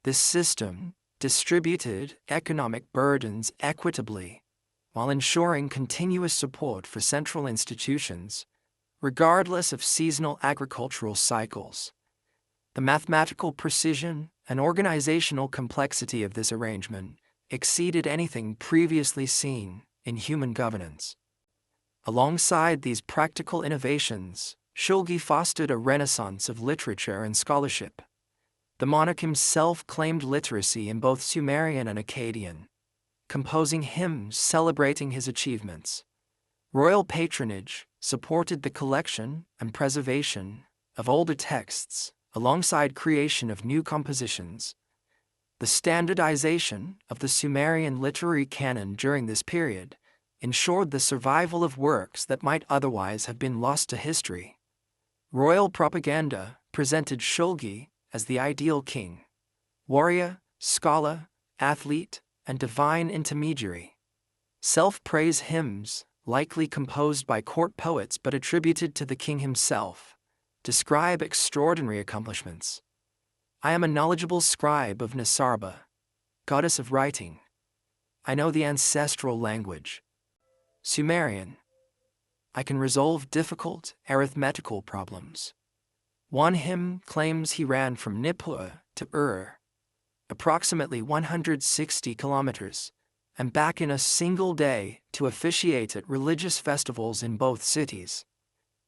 This system distributed economic burdens equitably while ensuring continuous support for central institutions, regardless of seasonal agricultural cycles. The mathematical precision and organizational complexity of this arrangement exceeded anything previously seen in human governance. Alongside these practical innovations, Shulgi fostered a renaissance of literature and scholarship. The monarch himself claimed literacy in both Sumerian and Akkadian, composing hymns celebrating his achievements. Royal patronage supported the collection and preservation of older texts alongside creation of new compositions. The standardization of the Sumerian literary canon during this period ensured the survival of works that might otherwise have been lost to history. Royal propaganda presented Shulgi as the ideal king, warrior, scholar, athlete, and divine intermediary. Self-praise hymns, likely composed by court poets but attributed to the king himself, describe extraordinary accomplishments. I am a knowledgeable scribe of Nisarba, goddess of writing. I know the ancestral language, Sumerian. I can resolve difficult arithmetical problems. One hymn claims he ran from Nippur to Uruk, approximately 160 kilometers, and back in a single day to officiate at religious festivals in both cities.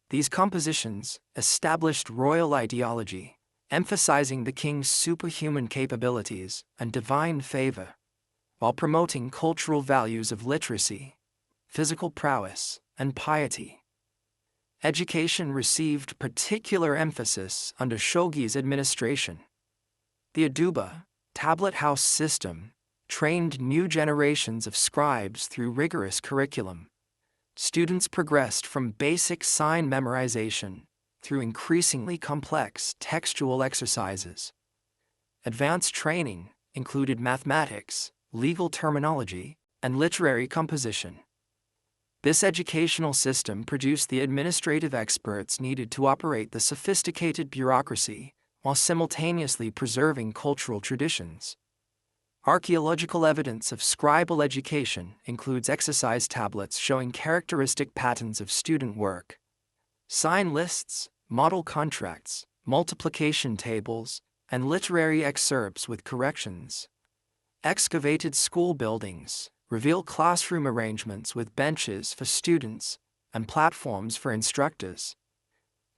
These compositions established royal ideology, emphasizing the king's superhuman capabilities and divine favor, while promoting cultural values of literacy, physical prowess, and piety. Education received particular emphasis under Shulgi's administration. The Aduba, tablet house system, trained new generations of scribes through rigorous curriculum. Students progressed from basic sign memorization through increasingly complex textual exercises. Advanced training included mathematics, legal terminology, and literary composition. This educational system produced the administrative experts needed to operate the sophisticated bureaucracy while simultaneously preserving cultural traditions. Archaeological evidence of scribal education includes exercise tablets showing characteristic patterns of student work. sign lists, model contracts, multiplication tables, and literary excerpts with corrections. Excavated school buildings reveal classroom arrangements with benches for students and platforms for instructors.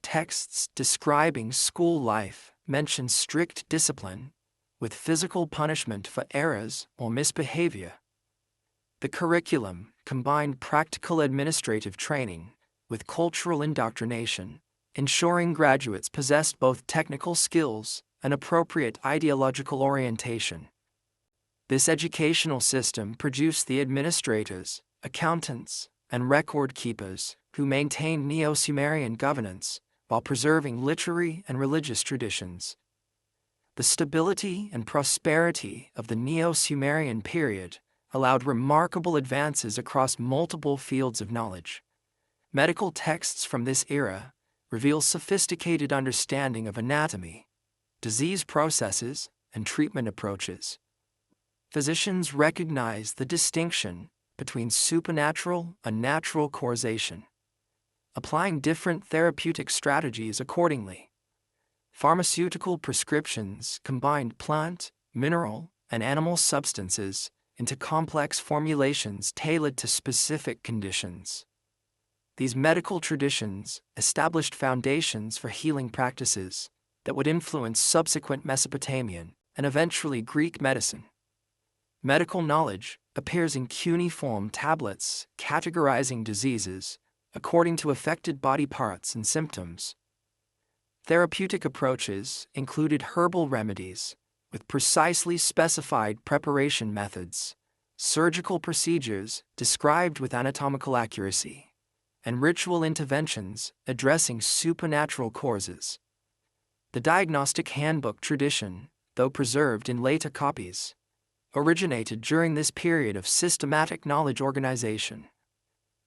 Texts describing school life mention strict discipline, with physical punishment for errors or misbehavior. The curriculum combined practical administrative training with cultural indoctrination, ensuring graduates possessed both technical skills and appropriate ideological orientation. This educational system produced the administrators, accountants, and record keepers who maintained Neo-Sumerian governance while preserving literary and religious traditions. The stability and prosperity of the Neo-Sumerian period allowed remarkable advances across multiple fields of knowledge. Medical texts from this era reveal sophisticated understanding of anatomy, disease processes, and treatment approaches. Physicians recognize the distinction between supernatural and natural causation, applying different therapeutic strategies accordingly. Pharmaceutical prescriptions combined plant, mineral, and animal substances into complex formulations tailored to specific conditions. These medical traditions established foundations for healing practices that would influence subsequent Mesopotamian and eventually Greek medicine. Medical knowledge appears in cuneiform tablets categorizing diseases according to affected body parts and symptoms. Therapeutic approaches included herbal remedies with precisely specified preparation methods, surgical procedures described with anatomical accuracy, and ritual interventions addressing supernatural causes. The diagnostic handbook tradition, though preserved in later copies, originated during this period of systematic knowledge organization.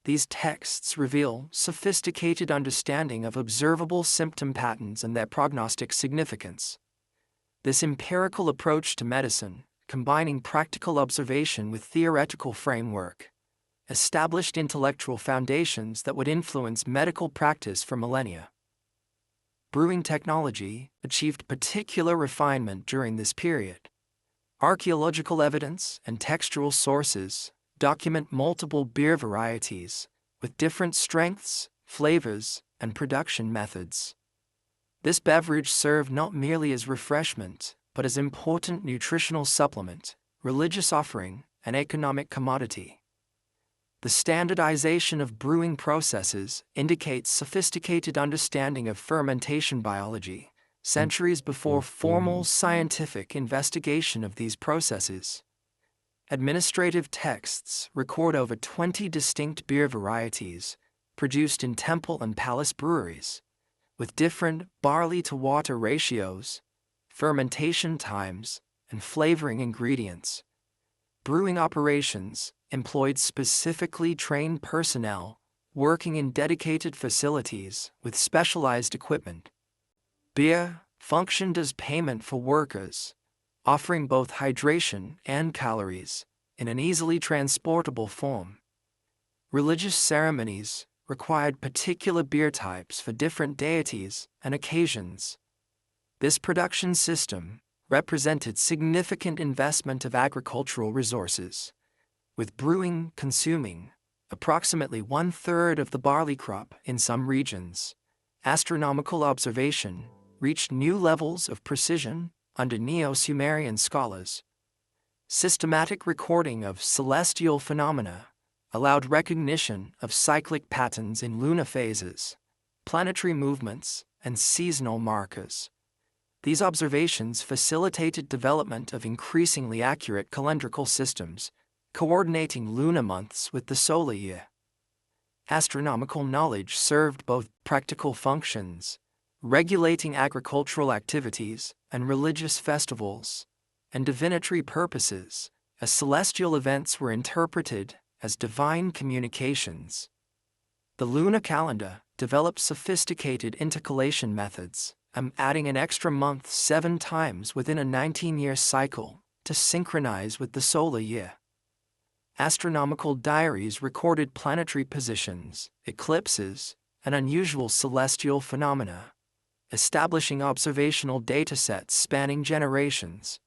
These texts reveal sophisticated understanding of observable symptom patterns and their prognostic significance. This empirical approach to medicine, combining practical observation with theoretical framework, established intellectual foundations that would influence medical practice for millennia. Brewing technology achieved particular refinement during this period. Archaeological evidence and textual sources document multiple beer varieties with different strengths, flavors, and production methods. This beverage served not merely as refreshment, but as important nutritional supplement, religious offering, and economic commodity. The standardization of brewing processes indicates sophisticated understanding of fermentation biology, centuries before formal scientific investigation of these processes. Administrative texts record over 20 distinct beer varieties produced in temple and palace breweries, with different barley-to-water ratios, fermentation times, and flavoring ingredients. Brewing operations employed specifically trained personnel working in dedicated facilities with specialized equipment. Beer functioned as payment for workers, offering both hydration and calories in an easily transportable form. Religious ceremonies required particular beer types for different deities and occasions. This production system represented significant investment of agricultural resources, with brewing consuming approximately 1/3 of the barley crop in some regions. Astronomical observation reached new levels of precision under Neo-Sumerian scholars. Systematic recording of celestial phenomena allowed recognition of cyclic patterns in lunar phases, planetary movements, and seasonal markers. These observations facilitated development of increasingly accurate calendrical systems, coordinating lunar months with the solar year. Astronomical knowledge served both practical functions, regulating agricultural activities and religious festivals, and divinatory purposes, as celestial events were interpreted as divine communications. The lunar calendar developed sophisticated intercalation methods, adding an extra month 7 times within a 19-year cycle to synchronize with the solar year. Astronomical diaries recorded planetary positions, eclipses, and unusual celestial phenomena, establishing observational datasets spanning generations.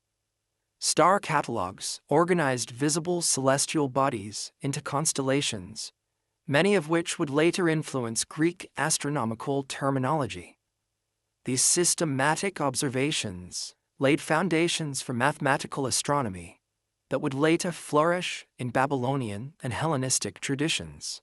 Star catalogs organized visible celestial bodies into constellations, many of which would later influence Greek astronomical terminology. These systematic observations laid foundations for mathematical astronomy that would later flourish in Babylonian and Hellenistic traditions.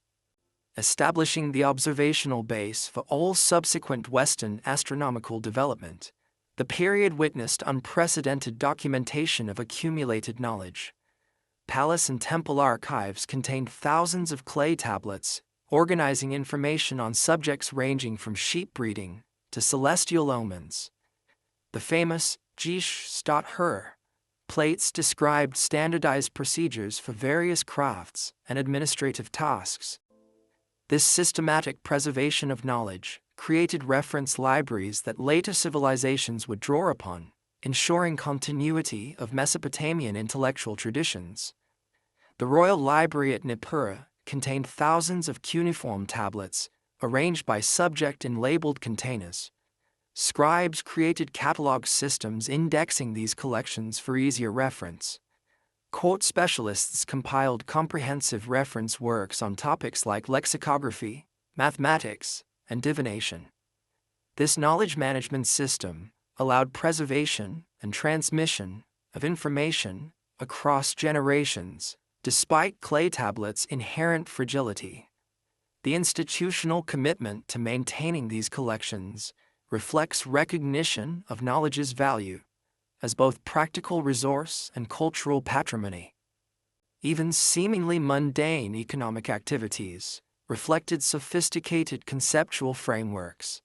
Establishing the observational base for all subsequent Western astronomical development, the period witnessed unprecedented documentation of accumulated knowledge. Palace and temple archives contained thousands of clay tablets, organizing information on subjects ranging from sheep breeding to celestial omens. The famous Gish-Stat-Hur plates described standardized procedures for various crafts and administrative tasks. This systematic preservation of knowledge created reference libraries that later civilizations would draw upon, ensuring continuity of Mesopotamian intellectual traditions. The royal library at Nippur contained thousands of cuneiform tablets, arranged by subject in labeled containers. Scribes created catalog systems indexing these collections for easier reference. Court specialists compiled comprehensive reference works on topics like lexicography, mathematics, and divination. This knowledge management system allowed preservation and transmission of information across generations, despite clay tablets' inherent fragility. The institutional commitment to maintaining these collections reflects recognition of knowledge's value as both practical resource and cultural patrimony. Even seemingly mundane economic activities reflected sophisticated conceptual frameworks.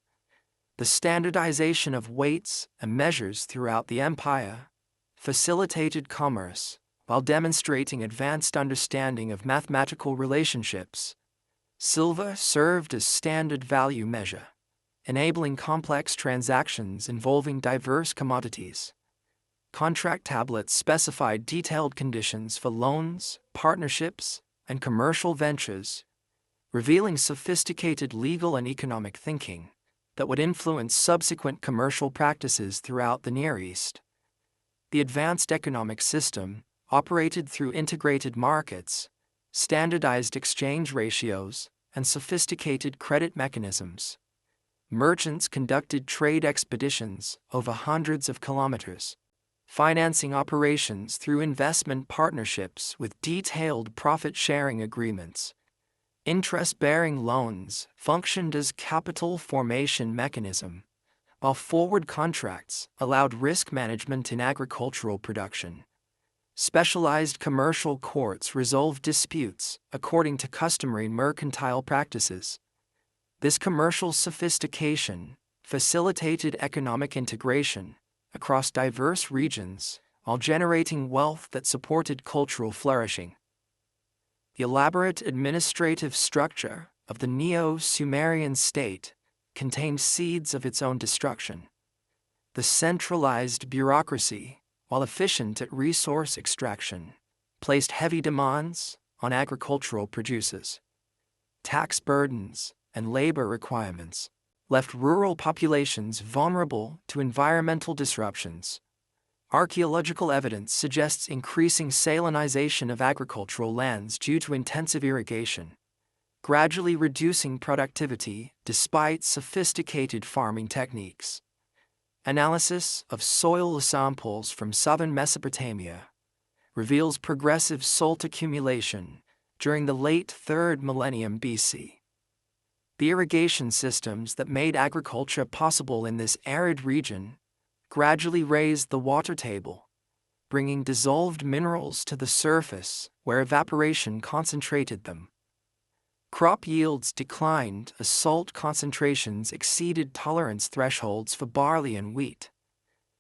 The standardization of weights and measures throughout the empire facilitated commerce while demonstrating advanced understanding of mathematical relationships. Silver served as standard value measure, enabling complex transactions involving diverse commodities. Contract tablets specified detailed conditions for loans, partnerships, and commercial ventures, revealing sophisticated legal and economic thinking that would influence subsequent commercial practices throughout the Near East. The advanced economic system operated through integrated markets, standardized exchange ratios, and sophisticated credit mechanisms. Merchants conducted trade expeditions over hundreds of kilometers, financing operations through investment partnerships with detailed profit-sharing agreements. Interest-bearing loans functioned as capital formation mechanism, while forward contracts allowed risk management in agricultural production. Specialized commercial courts resolved disputes according to customary mercantile practices. This commercial sophistication facilitated economic integration across diverse regions while generating wealth that supported cultural flourishing. The elaborate administrative structure of the Neo-Sumerian state contained seeds of its own destruction. The centralized bureaucracy, while efficient at resource extraction, placed heavy demands on agricultural producers. Tax burdens and labor requirements left rural populations vulnerable to environmental disruptions. Archaeological evidence suggests increasing salinization of agricultural lands due to intensive irrigation, gradually reducing productivity despite sophisticated farming techniques. Analysis of soil samples from southern Mesopotamia reveals progressive salt accumulation during the late 3rd millennium BC. The irrigation systems that made agriculture possible in this arid region gradually raised the water table, bringing dissolved minerals to the surface where evaporation concentrated them. Crop yields declined as salt concentrations exceeded tolerance thresholds for barley and wheat.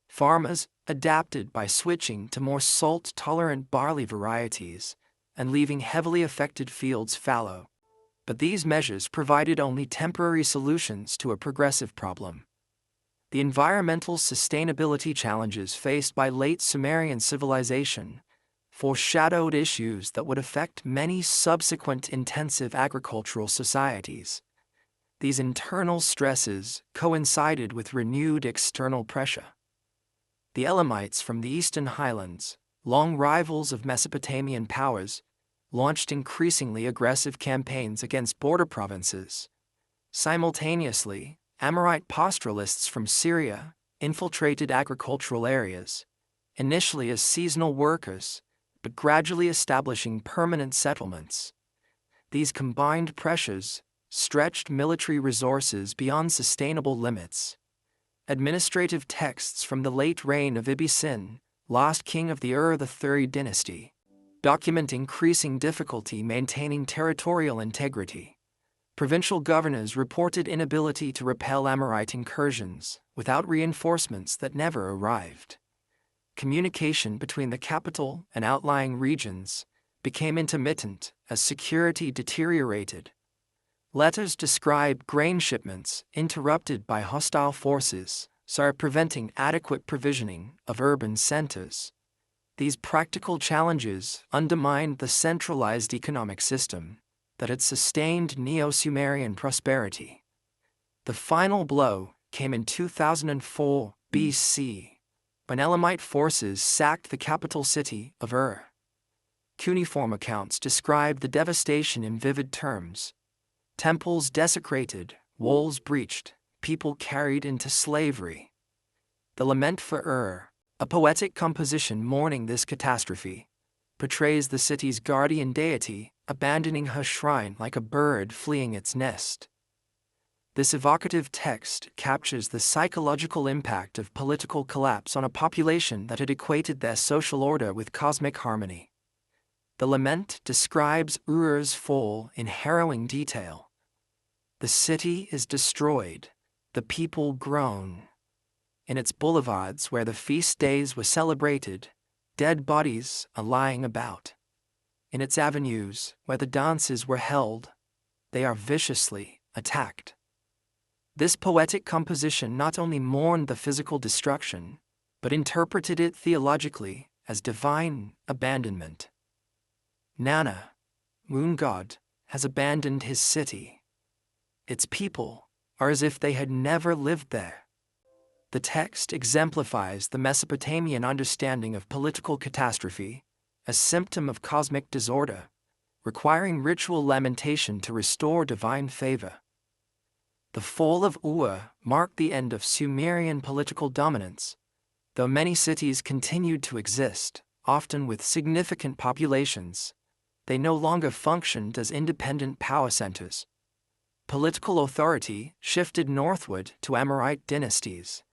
Farmers adapted by switching to more salt-tolerant barley varieties and leaving heavily affected fields fallow. But these measures provided only temporary solutions to a progressive problem. The environmental sustainability challenges faced by late Sumerian civilization foreshadowed issues that would affect many subsequent intensive agricultural societies. These internal stresses coincided with renewed external pressure. The Elamites from the eastern highlands, long rivals of Mesopotamian powers, launched increasingly aggressive campaigns against border provinces. Simultaneously, Amorite pastoralists from Syria infiltrated agricultural areas, initially as seasonal workers, but gradually establishing permanent settlements. These combined pressures stretched military resources beyond sustainable limits. Administrative texts from the late reign of Ibbi-Sin, last king of the Ur Dynasty, document increasing difficulty maintaining territorial integrity. Provincial governors reported inability to repel Amorite incursions without reinforcements that never arrived. Communication between the capital and outlying regions became intermittent as security deteriorated. Letters describe grain shipments interrupted by hostile forces, preventing adequate provisioning of urban centers. These practical challenges undermined the centralized economic system that had sustained Neo-Sumerian prosperity. The final blow came in 2004 BC, when Elamite forces sacked the capital city of Ur. Cuneiform accounts describe the devastation in vivid terms. Temples desecrated, walls breached, people carried into slavery. The Lament for Ur, a poetic composition mourning this catastrophe, portrays the city's guardian deity abandoning her shrine like a bird fleeing its nest. This evocative text captures the psychological impact of political collapse on a population that had equated their social order with cosmic harmony. The lament describes Ur's fall in harrowing detail. The city is destroyed, the people groan. In its boulevards where the feast days were celebrated, dead bodies are lying about. In its avenues where the dances were held, they are viciously attacked. This poetic composition not only mourned the physical destruction, but interpreted it theologically as divine abandonment. Nana, moon god, has abandoned his city. Its people are as if they had never lived there. The text exemplifies the Mesopotamian understanding of political catastrophe, a symptom of cosmic disorder, requiring ritual lamentation to restore divine favor. The fall of Ur marked the end of Sumerian political dominance, though many cities continued to exist, often with significant populations. They no longer functioned as independent power centers. Political authority shifted northward to Amorite dynasties,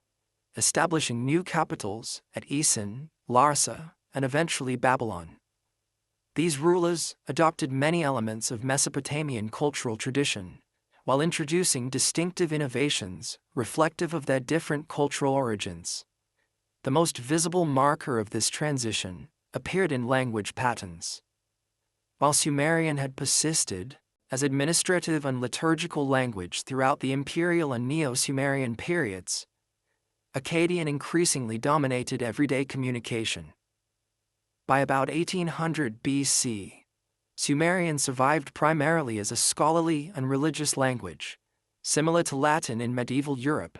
establishing new capitals at Isin, Larsa, and eventually Babylon. These rulers adopted many elements of Mesopotamian cultural tradition, while introducing distinctive innovations reflective of their different cultural origins. The most visible marker of this transition appeared in language patterns. While Sumerian had persisted as administrative and liturgical language throughout the Imperial and Neo-Sumerian periods, Akkadian increasingly dominated everyday communication. By about 1800 BC, Sumerian survived primarily as a scholarly and religious language, similar to Latin in medieval Europe.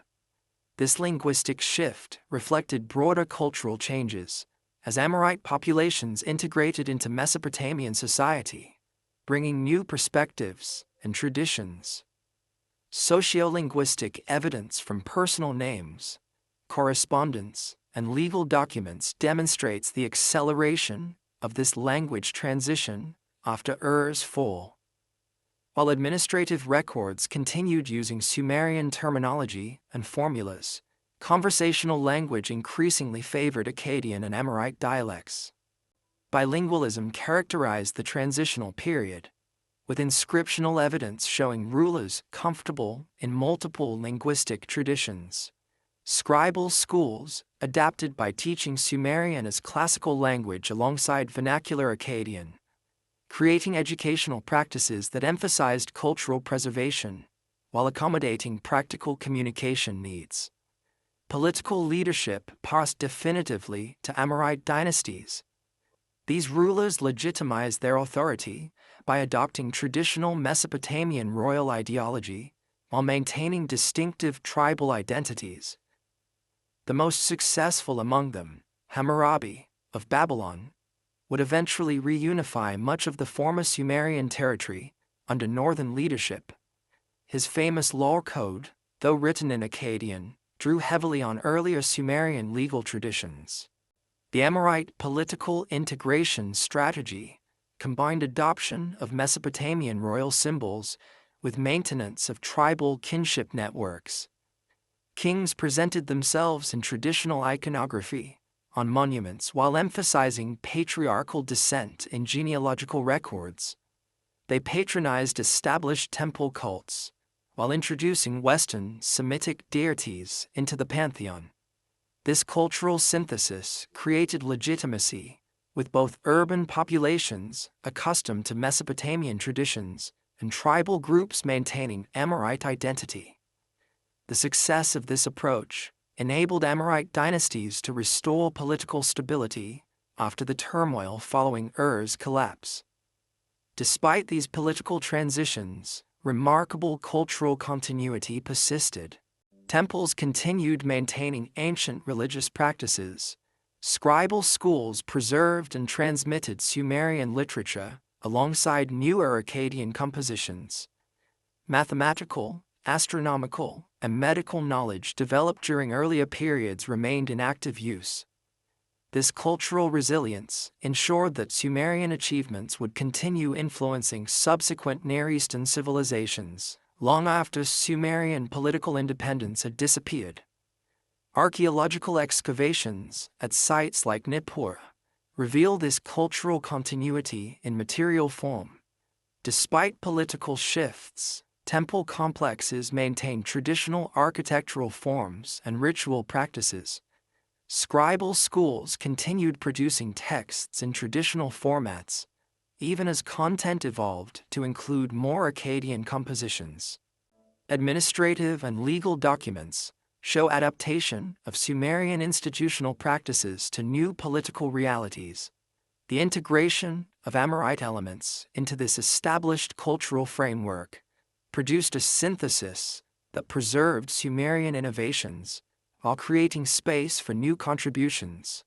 This linguistic shift reflected broader cultural changes as Amorite populations integrated into Mesopotamian society, bringing new perspectives and traditions. Sociolinguistic evidence from personal names, correspondence, and legal documents demonstrates the acceleration of this language transition after Ur's fall. While administrative records continued using Sumerian terminology and formulas, conversational language increasingly favored Akkadian and Amorite dialects. Bilingualism characterized the transitional period, with inscriptional evidence showing rulers comfortable in multiple linguistic traditions. Scribal schools adapted by teaching Sumerian as classical language alongside vernacular Akkadian, creating educational practices that emphasized cultural preservation while accommodating practical communication needs. Political leadership passed definitively to Amorite dynasties. These rulers legitimized their authority by adopting traditional Mesopotamian royal ideology, while maintaining distinctive tribal identities. The most successful among them, Hammurabi, of Babylon, would eventually reunify much of the former Sumerian territory under northern leadership. His famous law code, though written in Akkadian, drew heavily on earlier Sumerian legal traditions. The Amorite political integration strategy combined adoption of Mesopotamian royal symbols with maintenance of tribal kinship networks. Kings presented themselves in traditional iconography on monuments while emphasizing patriarchal descent in genealogical records. They patronized established temple cults while introducing Western Semitic deities into the pantheon. This cultural synthesis created legitimacy, with both urban populations accustomed to Mesopotamian traditions and tribal groups maintaining Amorite identity. The success of this approach enabled Amorite dynasties to restore political stability after the turmoil following Ur's collapse. Despite these political transitions, remarkable cultural continuity persisted. Temples continued maintaining ancient religious practices. Scribal schools preserved and transmitted Sumerian literature alongside newer Akkadian compositions. Mathematical, astronomical, and medical knowledge developed during earlier periods remained in active use. This cultural resilience ensured that Sumerian achievements would continue influencing subsequent Near Eastern civilizations long after Sumerian political independence had disappeared. Archaeological excavations at sites like Nippur reveal this cultural continuity in material form. Despite political shifts, temple complexes maintained traditional architectural forms and ritual practices. Scribal schools continued producing texts in traditional formats, even as content evolved to include more Akkadian compositions. Administrative and legal documents show adaptation of Sumerian institutional practices to new political realities. The integration of Amorite elements into this established cultural framework produced a synthesis that preserved Sumerian innovations while creating space for new contributions,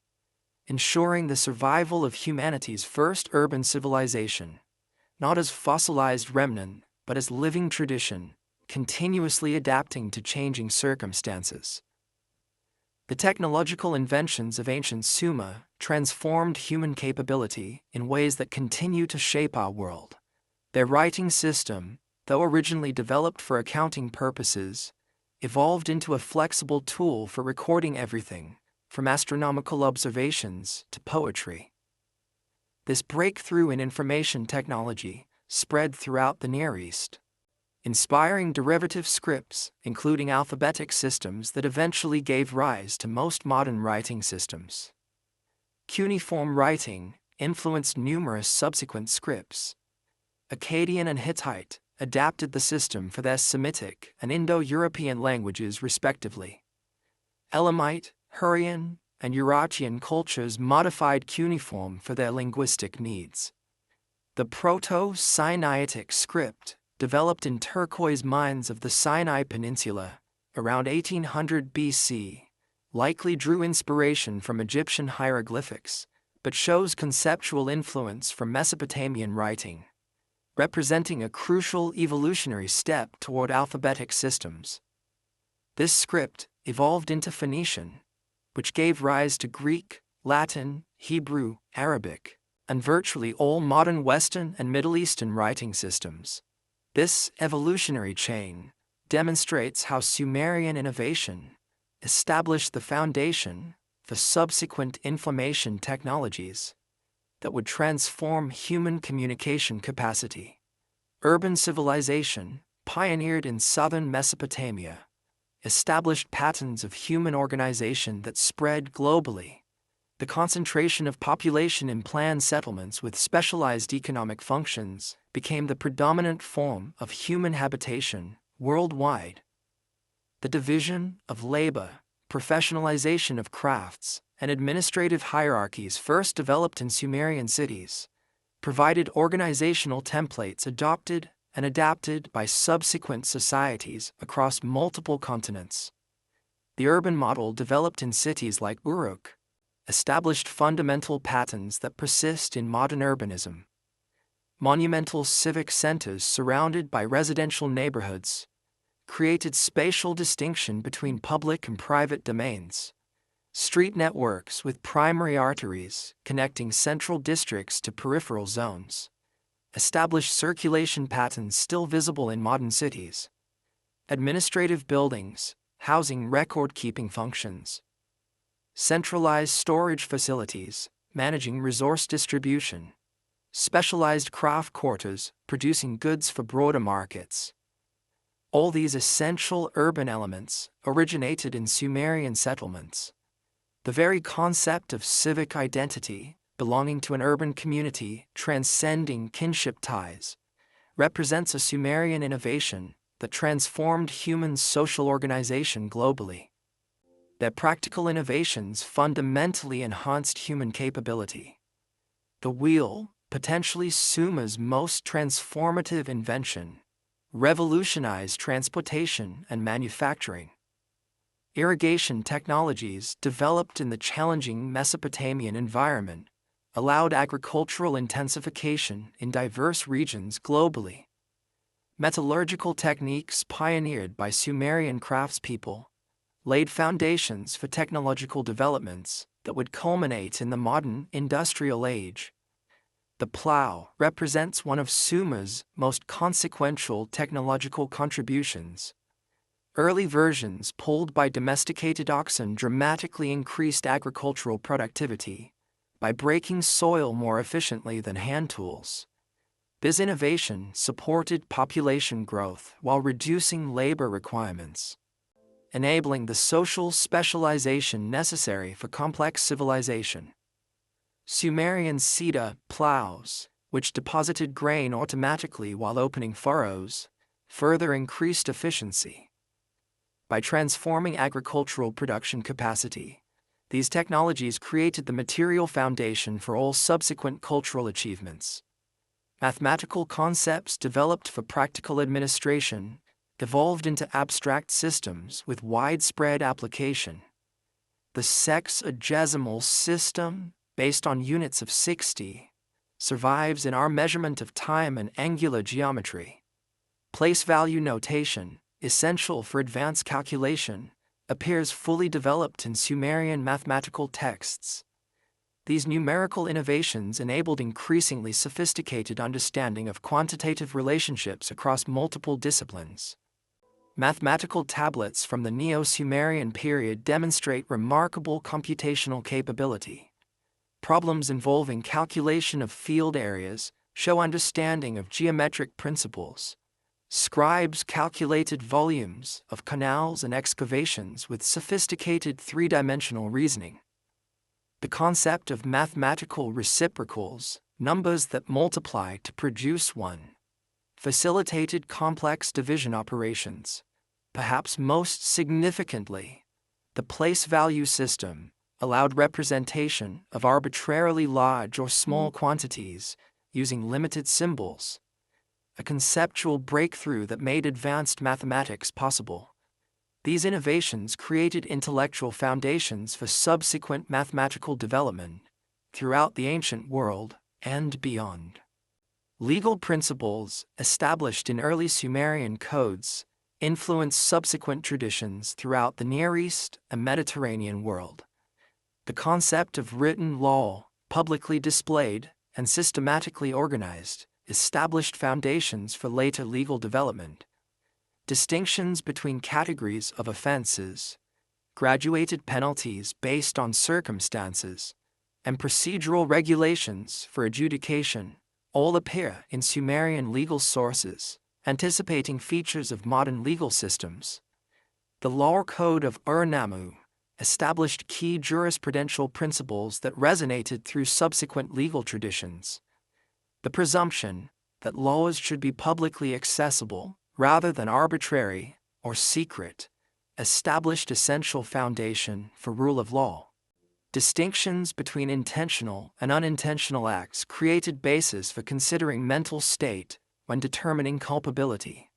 ensuring the survival of humanity's first urban civilization, not as fossilized remnant, but as living tradition, continuously adapting to changing circumstances. The technological inventions of ancient Sumer transformed human capability in ways that continue to shape our world. Their writing system, though originally developed for accounting purposes, evolved into a flexible tool for recording everything, from astronomical observations to poetry. This breakthrough in information technology spread throughout the Near East, inspiring derivative scripts, including alphabetic systems that eventually gave rise to most modern writing systems. Cuneiform writing influenced numerous subsequent scripts. Akkadian and Hittite adapted the system for their Semitic and Indo-European languages respectively. Elamite, Hurrian, and Urartian cultures modified cuneiform for their linguistic needs. The Proto-Sinaitic script, developed in turquoise mines of the Sinai Peninsula around 1800 BC, likely drew inspiration from Egyptian hieroglyphics, but shows conceptual influence from Mesopotamian writing, representing a crucial evolutionary step toward alphabetic systems. This script evolved into Phoenician, which gave rise to Greek, Latin, Hebrew, Arabic, and virtually all modern Western and Middle Eastern writing systems. This evolutionary chain demonstrates how Sumerian innovation established the foundation for subsequent information technologies that would transform human communication capacity. Urban civilization, pioneered in southern Mesopotamia, established patterns of human organization that spread globally. The concentration of population in planned settlements with specialized economic functions became the predominant form of human habitation worldwide. The division of labor, professionalization of crafts, and administrative hierarchies first developed in Sumerian cities provided organizational templates adopted and adapted by subsequent societies across multiple continents. The urban model developed in cities like Uruk established fundamental patterns that persist in modern urbanism. Monumental civic centers surrounded by residential neighborhoods created spatial distinction between public and private domains. Street networks with primary arteries connecting central districts to peripheral zones established circulation patterns still visible in modern cities. Administrative buildings housing record-keeping functions. Centralized storage facilities managing resource distribution. Specialized craft quarters producing goods for broader markets. All these essential urban elements originated in Sumerian settlements. The very concept of civic identity, belonging to an urban community transcending kinship ties, represents a Sumerian innovation that transformed human social organization globally. Their practical innovations fundamentally enhanced human capability. The wheel, potentially Sumer's most transformative invention, revolutionized transportation and manufacturing. Irrigation technologies developed in the challenging Mesopotamian environment allowed agricultural intensification in diverse regions globally. Metallurgical techniques pioneered by Sumerian craftspeople laid foundations for technological developments that would culminate in the modern industrial age. The plow represents one of Sumer's most consequential technological contributions. Early versions pulled by domesticated oxen dramatically increased agricultural productivity by breaking soil more efficiently than hand tools. This innovation supported population growth while reducing labor requirements, enabling the social specialization necessary for complex civilization. Sumerian seeder plows, which deposited grain automatically while opening furrows, further increased efficiency. By transforming agricultural production capacity, these technologies created the material foundation for all subsequent cultural achievements. Mathematical concepts developed for practical administration evolved into abstract systems with widespread application. The sexagesimal system, based on units of 60, survives in our measurement of time and angular geometry. Place value notation, essential for advanced calculation, appears fully developed in Sumerian mathematical texts. These numerical innovations enabled increasingly sophisticated understanding of quantitative relationships across multiple disciplines. Mathematical tablets from the Neo-Sumerian period demonstrate remarkable computational capability. Problems involving calculation of field areas show understanding of geometric principles. Scribes calculated volumes of canals and excavations with sophisticated three-dimensional reasoning. The concept of mathematical reciprocals, numbers that multiply to produce one, facilitated complex division operations. Perhaps most significantly, the place value system allowed representation of arbitrarily large or small quantities using limited symbols, a conceptual breakthrough that made advanced mathematics possible. These innovations created intellectual foundations for subsequent mathematical development throughout the ancient world and beyond. Legal principles established in early Sumerian codes influenced subsequent traditions throughout the Near East and Mediterranean world. The concept of written law, publicly displayed and systematically organized, established foundations for later legal development. Distinctions between categories of offenses, graduated penalties based on circumstances, and procedural regulations for adjudication all appear in Sumerian legal sources, anticipating features of modern legal systems. The Law Code of Ur-Nammu established key jurisprudential principles that resonated through subsequent legal traditions. The presumption that laws should be publicly accessible rather than arbitrary or secret established essential foundation for rule of law. Distinctions between intentional and unintentional acts created basis for considering mental state when determining culpability.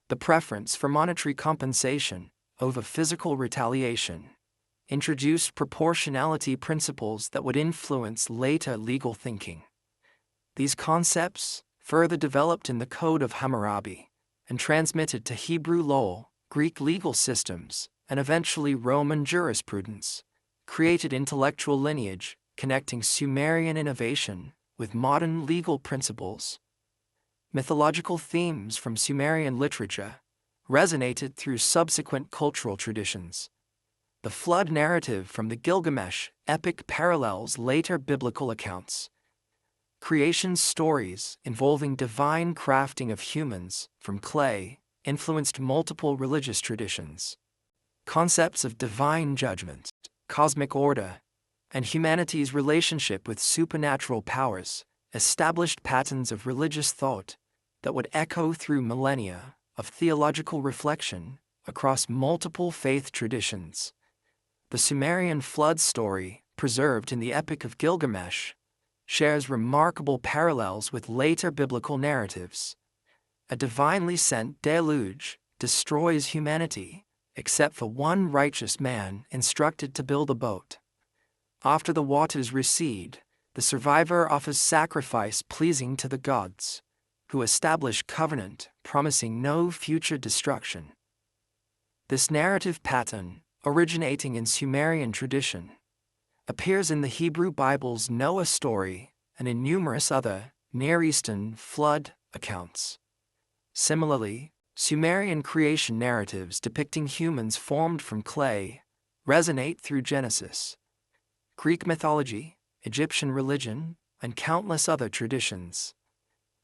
The preference for monetary compensation over physical retaliation introduced proportionality principles that would influence later legal thinking. These concepts further developed in the Code of Hammurabi and transmitted to Hebrew law, Greek legal systems, and eventually Roman jurisprudence, created intellectual lineage connecting Sumerian innovation with modern legal principles. Mythological themes from Sumerian literature resonated through subsequent cultural traditions. The flood narrative from the Gilgamesh epic parallels later biblical accounts. Creation stories involving divine crafting of humans from clay influenced multiple religious traditions. Concepts of divine judgment, cosmic order, and humanity's relationship with supernatural powers established patterns of religious thought that would echo through millennia of theological reflection across multiple faith traditions. The Sumerian flood story, preserved in the Epic of Gilgamesh, shares remarkable parallels with later biblical narratives. A divinely sent deluge destroys humanity, except for one righteous man instructed to build a boat. After the waters recede, the survivor offers sacrifice pleasing to the gods, who establish covenant promising no future destruction. This narrative pattern, originating in Sumerian tradition, appears in the Hebrew Bible's Noah story and in numerous other Near Eastern flood accounts. Similarly, Sumerian creation narratives depicting humans formed from clay resonate through Genesis. Greek mythology, Egyptian religion, and countless other traditions.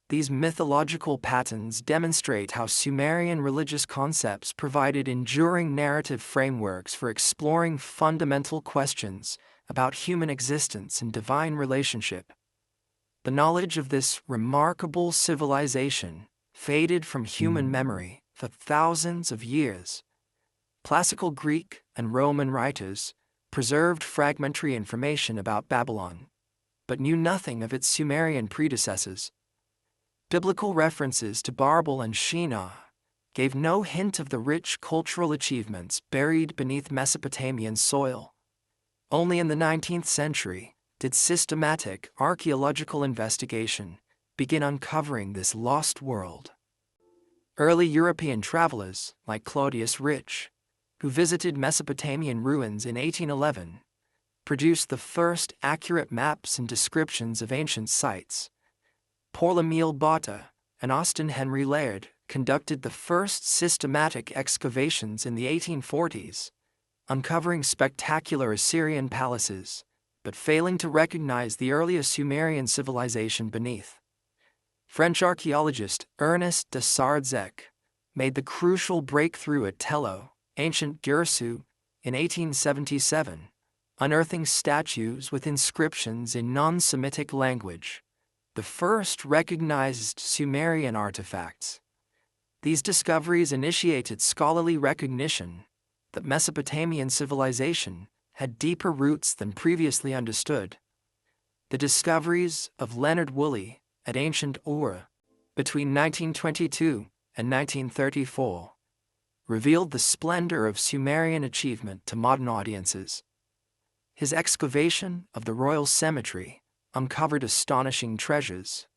These mythological patterns demonstrate how Sumerian religious concepts provided enduring narrative frameworks for exploring fundamental questions about human existence and divine relationship. The knowledge of this remarkable civilization faded from human memory for thousands of years. Classical Greek and Roman writers preserved fragmentary information about Babylon, but knew nothing of its Sumerian predecessors. Biblical references to Babel and Shinar gave no hint of the rich cultural achievements buried beneath Mesopotamian soil. Only in the 19th century did systematic archaeological investigation begin uncovering this lost world. Early European travelers, like Claudius Rich, who visited Mesopotamian ruins in 1811, produced the first accurate maps and descriptions of ancient sites. Paul Emile Botta and Austin Henry Laird conducted the first systematic excavations in the 1840s, uncovering spectacular Assyrian palaces, but failing to recognize the earliest Sumerian civilization beneath. French archaeologist Ernest de Sardzec made the crucial breakthrough at Tello, ancient Girsu, in 1877, unearthing statues with inscriptions in non-Semitic language, the first recognized Sumerian artifacts. These discoveries initiated scholarly recognition that Mesopotamian civilization had deeper roots than previously understood. The discoveries of Leonard Woolley at ancient Uruk between 1922 and 1934 revealed the splendor of Sumerian achievement to modern audiences. His excavation of the royal cemetery uncovered astonishing treasures: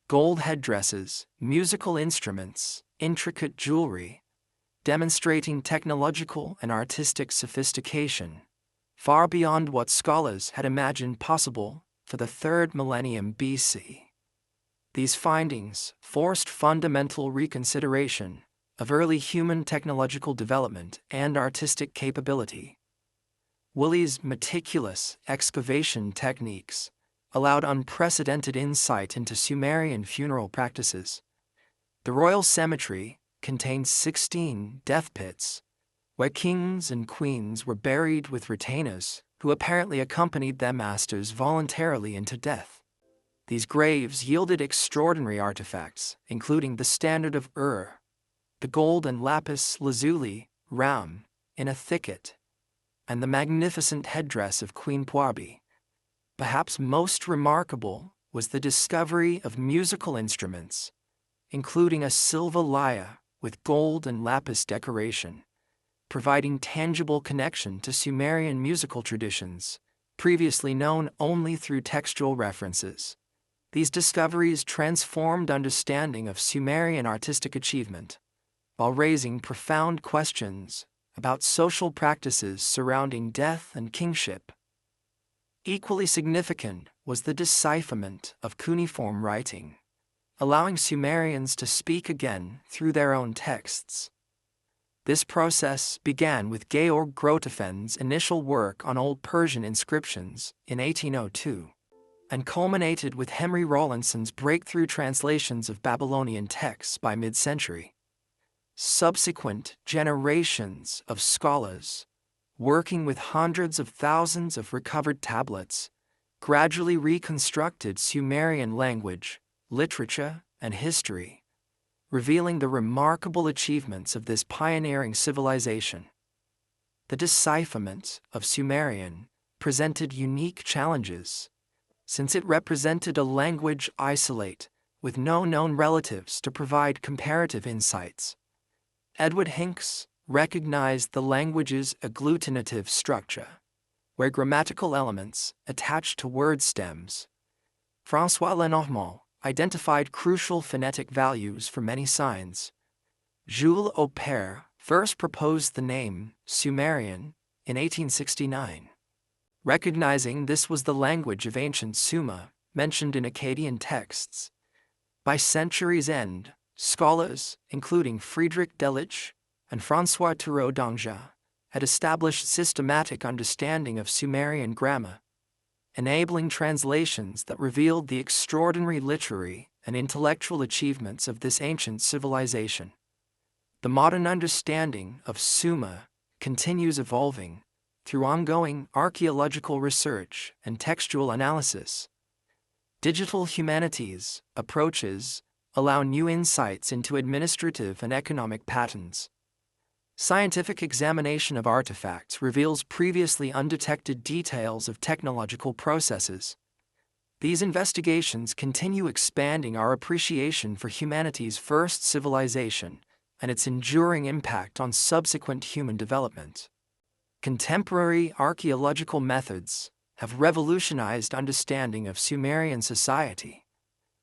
gold headdresses, musical instruments, intricate jewelry, demonstrating technological and artistic sophistication, far beyond what scholars had imagined possible for the 3rd millennium BC. These findings forced fundamental reconsideration of early human technological development and artistic capability. Woolley's meticulous excavation techniques allowed unprecedented insight into Sumerian funeral practices. The royal cemetery contained 16 death pits, where kings and queens were buried with retainers who apparently accompanied their masters voluntarily into death. These graves yielded extraordinary artifacts, including the standard of Uruk, the gold and lapis lazuli ram in a thicket, and the magnificent headdress of Queen Puarbi. Perhaps most remarkable was the discovery of musical instruments, including a silver lyre with gold and lapis decoration, providing tangible connection to Sumerian musical traditions, previously known only through textual references. These discoveries transformed understanding of Sumerian artistic achievement, while raising profound questions about social practices surrounding death and kingship. Equally significant was the decipherment of cuneiform writing, allowing Sumerians to speak again through their own texts. This process began with Georg Grotefend's initial work on Old Persian inscriptions in 1802, and culminated with Henry Rawlinson's breakthrough translations of Babylonian texts by mid-century. Subsequent generations of scholars, working with hundreds of thousands of recovered tablets, gradually reconstructed Sumerian language, literature, and history, revealing the remarkable achievements of this pioneering civilization. The decipherment of Sumerian presented unique challenges, since it represented a language isolate with no known relatives to provide comparative insights. Edward Hincks recognized the language's agglutinative structure, where grammatical elements attached to word stems. François Lenormand identified crucial phonetic values for many signs. Jules Aupert first proposed the name Sumerian in 1869. Recognizing this was the language of ancient Sumer, mentioned in Akkadian texts. By century's end, scholars, including Friedrich Delitzsch and François Thureau d'Angers, had established systematic understanding of Sumerian grammar, enabling translations that revealed the extraordinary literary and intellectual achievements of this ancient civilization. The modern understanding of Sumer continues evolving through ongoing archaeological research and textual analysis. Digital humanities approaches allow new insights into administrative and economic patterns. Scientific examination of artifacts reveals previously undetected details of technological processes. These investigations continue expanding our appreciation for humanity's first civilization and its enduring impact on subsequent human development. Contemporary archaeological methods have revolutionized understanding of Sumerian society.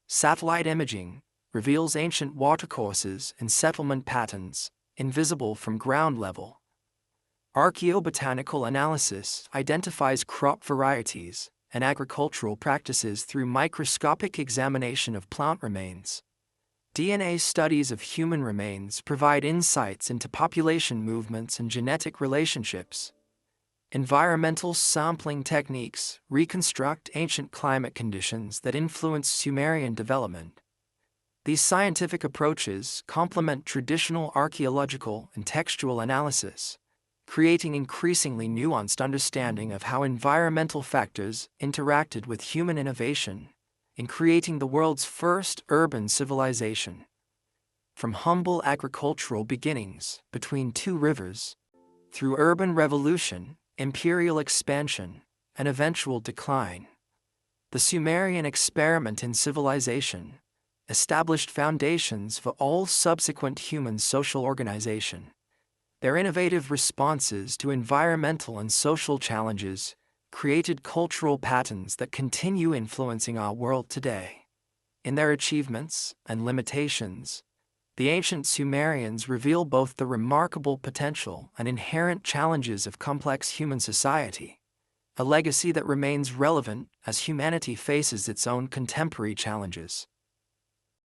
Satellite imaging reveals ancient watercourses and settlement patterns invisible from ground level. Archaeobotanical analysis identifies crop varieties and agricultural practices through microscopic examination of plant remains. DNA studies of human remains provide insights into population movements and genetic relationships. Environmental sampling techniques reconstruct ancient climate conditions that influenced Sumerian development. These scientific approaches complement traditional archaeological and textual analysis, creating increasingly nuanced understanding of how environmental factors interacted with human innovation in creating the world's first urban civilization. From humble agricultural beginnings between two rivers, through urban revolution, imperial expansion, and eventual decline, the Sumerian experiment in civilization established foundations for all subsequent human social organization. Their innovative responses to environmental and social challenges created cultural patterns that continue influencing our world today. In their achievements and limitations, the ancient Sumerians reveal both the remarkable potential and inherent challenges of complex human society, a legacy that remains relevant as humanity faces its own contemporary challenges.